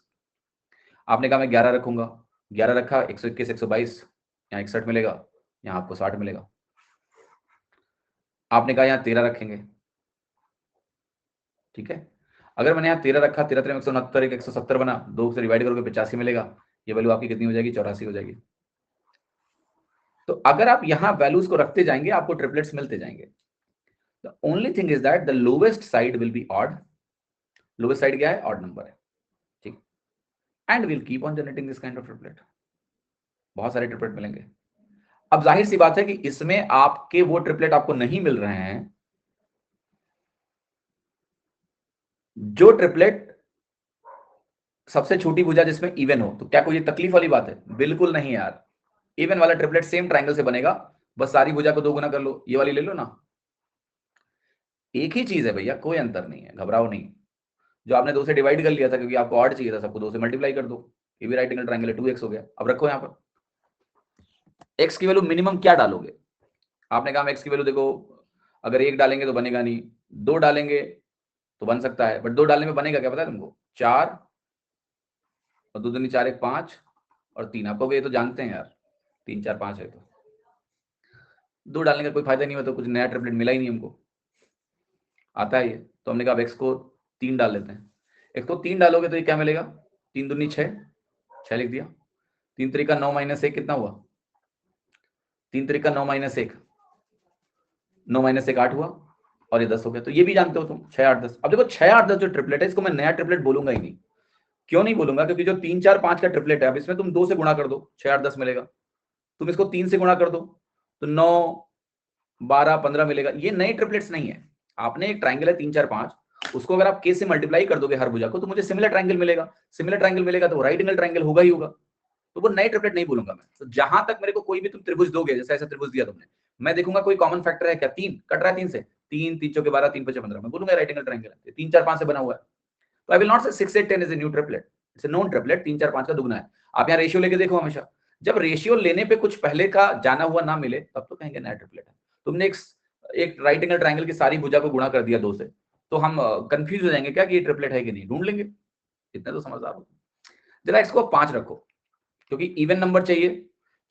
आपने कहा मैं 11 रखूंगा, 11 रखा, 121 122, यहाँ 61 मिलेगा, यहाँ आपको 60 मिलेगा। आपने कहा यहाँ 13 रखेंगे, ठीक है। अगर मैंने यहाँ 13 रखा, 13 13 169, 170 बना, 2 से डिवाइड करोगे 85 मिलेगा, ये वैल्यू आपकी कितनी हो जाएगी? 84 हो जाएगी। तो अगर आप यहाँ वैल्यूज को रखते जाएंगे आपको ट्रिपलेट्स मिलते जाएंगे। The only thing is that the lowest side will be odd, lowest side क्या है? ऑड नंबर है, ठीक। And will keep on generating this kind of triplet, बहुत सारे ट्रिपलेट मिलेंगे। अब जाहिर सी बात है कि इसमें आपके वो ट्रिपलेट आपको नहीं मिल रहे हैं जो ट्रिपलेट सबसे छोटी भुजा जिसमें इवन हो। तो क्या कोई तकलीफ वाली बात है? बिल्कुल नहीं यार, इवन वाला ट्रिपलेट सेम ट्राइंगल से बनेगा, बस सारी भुजा को 2 गुना कर लो, ये वाली ले लो ना, एक ही चीज है भैया, कोई अंतर नहीं है, घबराओ नहीं। जो आपने 2 से डिवाइड कर लिया था क्योंकि आपको ऑड चाहिए था, सबको 2 से मल्टीप्लाई कर दो, ये भी राइट एंगल ट्राइंगल है, 2x हो गया। अब रखो यहाँ पर x की वैल्यू मिनिमम क्या डालोगे? आपने कहा x की वैल्यू देखो, अगर 1 डालेंगे तो बनेगा नहीं, 2 डालेंगे तो बन सकता है, बट 2 डालने में बनेगा क्या पता है तुमको? 4 और 2 दूनी 4 1 5 और 3, आपको ये तो जानते हैं यार, 3 4 5 है, तो 2 डालने का कोई फायदा नहीं हुआ, तो कुछ नया ट्रिपलेट मिला ही नहीं हमको, आता है ये। तो हमने कहा x को 3 डाल लेते हैं। x को 3 डालोगे तो ये क्या मिलेगा? 3 दूनी 6, 6 लिख दिया, 3 3 का 9 माइनस 1 कितना हुआ? 3 3 का 9 माइनस 1, 9 माइनस 1 8 हुआ और ये 10 हो गया। तो ये भी जानते हो तुम 6 8 10। अब देखो 6 8 10 जो ट्रिपलेट है इसको मैं नया ट्रिपलेट बोलूंगा ही नहीं। क्यों नहीं बोलूंगा? क्योंकि जो 3 4 5 का ट्रिपलेट है, अब इसमें तुम 2 से गुणा कर दो 6 8 10 मिलेगा। तुम इसको 3 से गुणा कर दो तो 9 12 15 मिलेगा। ये नए ट्रिपलेट्स नहीं है। आपने एक ट्राइंगल है 3 4 5, उसको अगर आप k से मल्टीप्लाई कर दोगे हर भुजा को तो मुझे सिमिलर ट्राइंगल मिलेगा। सिमिलर ट्राइंगल मिलेगा तो राइट एंगल ट्राइंगल होगा ही होगा। तो वो नए ट्रिपलेट नहीं बोलूंगा मैं। तो जहां तक मेरे को कोई भी तुम त्रिभुज दोगे, जैसे ऐसा त्रिभुज दिया तुमने, मैं देखूंगा कोई कॉमन फैक्टर है क्या? 3 कट रहा है 3 से, 3 3 चौके 12 3 5 15, मैं बोलूंगा राइट एंगल ट्राइंगल है। 3 4 5 से बना हुआ है तो आई विल नॉट से 6 8 10 is a new triplet, it's a known triplet. 3 4 5 का दुगना है। आप यहाँ रेशियो लेके देखो हमेशा, जब रेशियो लेने पे कुछ पहले का जाना हुआ ना मिले तब तो कहेंगे नया ट्रिपलेट है। तुमने एक राइट एंगल ट्राइंगल की सारी भुजा को गुणा कर दिया 2 से, तो हम कंफ्यूज हो जाएंगे क्या कि ये ट्रिपलेट है कि नहीं, ढूंढ लेंगे। इतना तो समझदार हो। जरा इसको 5 रखो क्योंकि इवन नंबर चाहिए।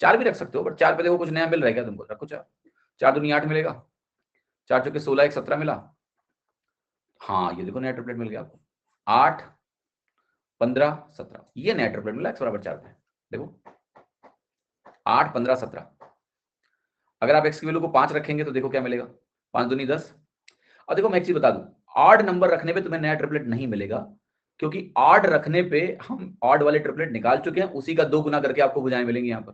4 भी रख सकते हो बट 4 पे देखो कुछ नया मिल रहा है क्या तुमको, रखो 4। 4 दूनी 8 मिलेगा, 4 चौके 16 1 17 मिला। हाँ ये देखो नया ट्रिपलेट मिल गया आपको, 8 15 17, ये नया ट्रिपलेट मिला x बराबर 4 पे। देखो 8 15 17। अगर आप x की वैल्यू को 5 रखेंगे तो देखो क्या मिलेगा, 5 दूनी 10। और देखो मैं एक चीज बता दूं, ऑड नंबर रखने पे तुम्हें नया ट्रिपलेट नहीं मिलेगा क्योंकि ऑड रखने पे हम ऑड वाले ट्रिपलेट निकाल चुके हैं, उसी का 2 गुना करके आपको भुजाएं मिलेंगी यहाँ पर।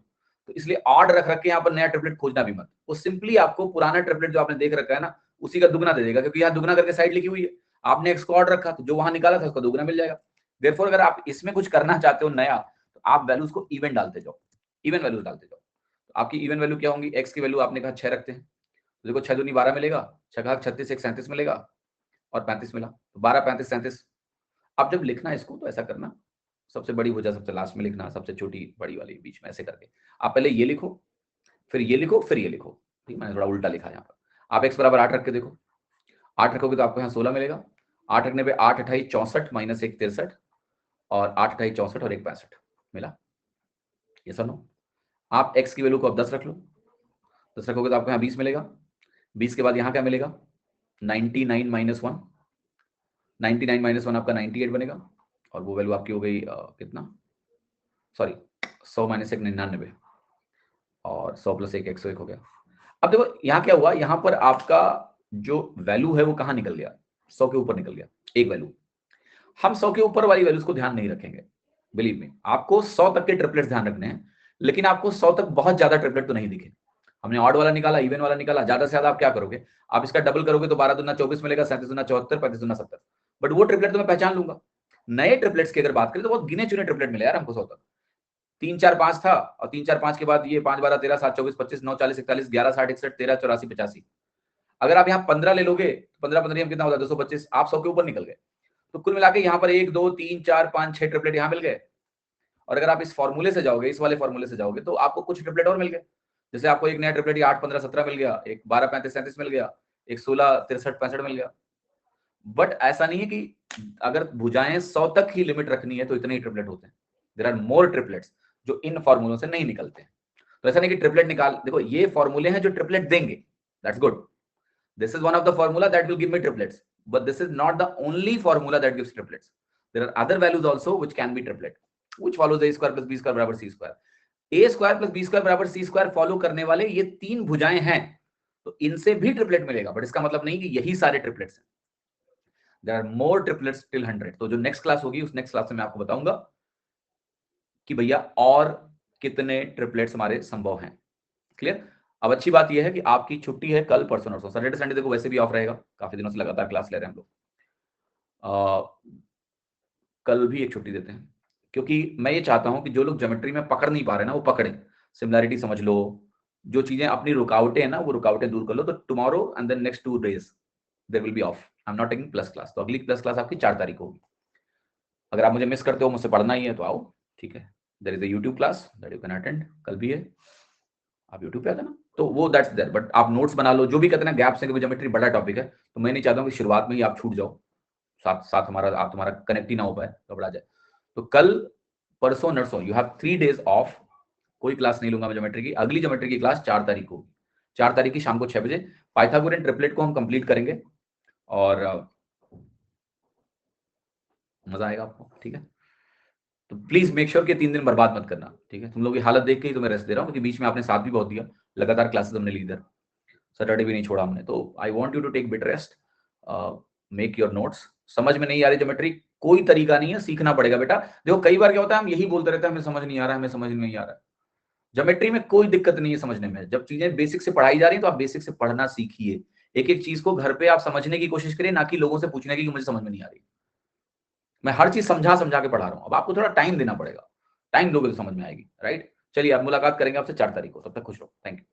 तो इसलिए ऑड रख रख के यहाँ पर नया ट्रिपलेट खोजना भी मत, वो सिंपली आपको पुराना ट्रिपलेट जो आपने देख रखा है ना उसी का दुगना दे देगा, क्योंकि यहाँ दुगना करके साइड लिखी हुई है। आपने एक्स को ऑड रखा तो जो वहां निकाला था उसका दुगना मिल जाएगा। देयरफॉर अगर आप इसमें कुछ करना चाहते हो नया तो आप वैल्यूज को इवन डालते जाओ, इवन वैल्यूज डालते जाओ। तो आपकी इवन वैल्यू क्या होंगी, एक्स की वैल्यू आपने कहा 6 रखते हैं तो देखो 6 दूनी 12 मिलेगा, 6 36 1 37 मिलेगा और 35 मिला, तो 12 35 37। अब जब लिखना है इसको तो ऐसा करना, सबसे बड़ी भुजा सबसे लास्ट में लिखना, सबसे छोटी बड़ी वाली बीच में, ऐसे करके आप पहले ये लिखो फिर ये लिखो फिर ये लिखो। ठीक, मैंने थोड़ा उल्टा लिखा यहाँ पर। आप x बराबर 8 रख के देखो, 8 रखोगे तो आपको यहाँ 16 मिलेगा। 8 रखने पे 8 28 64 माइनस 1 63 और 8 28 64 और 1 65 मिला। ये सुनो, आप x की वैल्यू को अब 10 रख लो, 10 रखोगे तो आपको यहाँ 20 मिलेगा। 20 के बाद यहाँ क्या मिलेगा, 99 माइनस 1, 99 माइनस 1 आपका 98 बनेगा और वो वैल्यू आपकी हो गई कितना, सॉरी 100 माइनस 1 99 और 100 प्लस 1 101 हो गया। अब देखो यहाँ क्या हुआ, यहाँ पर आपका जो वैल्यू है वो कहाँ निकल गया, 100 के ऊपर निकल गया एक वैल्यू। हम 100 के ऊपर वाली वैल्यूज को ध्यान नहीं रखेंगे, बिलीव मी। आपको 100 तक के ट्रिपलेट्स ध्यान रखने हैं, लेकिन आपको 100 तक बहुत ज्यादा ट्रिपलेट तो नहीं दिखे। हमने ऑड वाला निकाला, इवन वाला निकाला, ज्यादा से ज्यादा आप क्या करोगे, आप इसका डबल करोगे तो 12 दूना 24 मिलेगा, 37 दूना 74, 35 दूना 70। बट वो ट्रिपलेट तो मैं पहचान लूंगा। नए ट्रिपलेट्स की अगर बात करें तो बहुत गिने चुने ट्रिपलेट मिले यार हमको 100 तक। 3 4 5 था और 3 4 5 के बाद ये 5 12 13 7 24 25 9 40 41 11 60 61 13 84 85। अगर आप यहाँ 15 ले लोगे, 15 15 हम कितना होता है 225, आप 100 के ऊपर निकल गए। तो कुल मिला के यहाँ पर 1 2 3 4 5 6 ट्रिपलेट यहाँ मिल गए। और अगर आप इस फॉर्मूले से जाओगे, इस वाले फॉर्मूले से जाओगे तो आपको कुछ ट्रिपलेट और मिल गए। जैसे आपको एक नया ट्रिपलेट 8 15 17 मिल गया, एक 12 35 37 मिल गया, एक 16 63 65 मिल गया। बट ऐसा नहीं है कि अगर भुजाएं 100 तक ही लिमिट रखनी है तो इतने ही ट्रिपलेट होते हैं। देयर आर मोर ट्रिपलेट्स जो इन फॉर्मूलों से नहीं निकलते हैं। तो ऐसा नहीं कि ट्रिपलेट निकाल, देखो ये फॉर्मूले हैं जो ट्रिपलेट देंगे, that's good. This is one of the formula that will give me triplets, but this is not the only formula that gives triplets. There are other values also which can be triplet, which follows a square plus b square बराबर c square. a square plus b square बराबर c स्क्वायर फॉलो करने वाले ये 3 भुजाएं हैं, तो इनसे भी ट्रिपलेट मिलेगा, बट इसका मतलब नहीं कि यही सारे ट्रिपलेट्स हैं। There are more triplets till 100। तो जो नेक्स्ट क्लास होगी उस नेक्स्ट क्लास में मैं आपको बताऊंगा कि भैया और कितने ट्रिपलेट्स हमारे संभव हैं। क्लियर? अब अच्छी बात यह है कि आपकी छुट्टी है कल परसों नरसों, सैटरडे संडे देखो वैसे भी ऑफ रहेगा, काफी दिनों से लगातार क्लास ले रहे हैं हम लोग। कल भी एक छुट्टी देते हैं क्योंकि मैं ये चाहता हूं कि जो लोग ज्योमेट्री में पकड़ नहीं पा रहे ना वो पकड़ें, सिमिलैरिटी समझ लो, जो चीजें अपनी रुकावटें हैं ना वो रुकावटें दूर कर लो। तो tomorrow and then next 2 days there will be off, I am not taking plus class. तो अगली प्लस क्लास आपकी 4 तारीख को होगी। अगर आप मुझे मिस करते हो, मुझसे पढ़ना ही है तो आओ, ठीक है। There is a YouTube class that you can attend, कल भी है, आप यूट्यूब पे आ जाना। तो वो दैट्स देयर, बट आप नोट्स बना लो। जो भी कहते हैं ना गैप्स है, ज्योमेट्री बड़ा टॉपिक है, तो मैं नहीं चाहता हूँ कि शुरुआत में ही आप छूट जाओ, साथ साथ हमारा आप तुम्हारा कनेक्ट ही ना हो पाए, घबरा जाए। तो कल परसों नरसों यू हैव 3 डेज ऑफ, कोई क्लास नहीं लूंगा मैं ज्योमेट्री की। अगली ज्योमेट्री की क्लास 4 तारीख को, 4 तारीख की शाम को 6 बजे। पाइथागोरियन ट्रिपलेट को हम कंप्लीट करेंगे और मजा आएगा आपको, ठीक है। तो प्लीज मेक श्योर कि 3 दिन बर्बाद मत करना, ठीक है। तुम लोग की हालत देख के ही तुम्हें रेस्ट दे रहा हूँ, क्योंकि बीच में आपने साथ भी बहुत दिया, लगातार क्लासेस हमने ली इधर, सैटरडे भी नहीं छोड़ा हमने। तो I want you to take bit rest, make your notes. समझ में नहीं आ रही ज्योमेट्री, कोई तरीका नहीं है, सीखना पड़ेगा बेटा। देखो कई बार क्या होता है, हम यही बोलते रहते हैं हमें समझ नहीं आ रहा है, हमें समझ नहीं आ रहा है। ज्योमेट्री में कोई दिक्कत नहीं है समझने में, जब चीजें बेसिक से पढ़ाई जा रही है तो आप बेसिक से पढ़ना सीखिए। एक एक चीज को घर पे आप समझने की कोशिश करिए, ना कि लोगों से पूछने की कि मुझे समझ में नहीं आ रही। मैं हर चीज समझा समझा के पढ़ा रहा हूँ, अब आपको थोड़ा टाइम देना पड़ेगा, टाइम दोगे तो समझ में आएगी, राइट। चलिए अब मुलाकात करेंगे आपसे 4 तारीख को, तब तक खुश रहो, थैंक यू।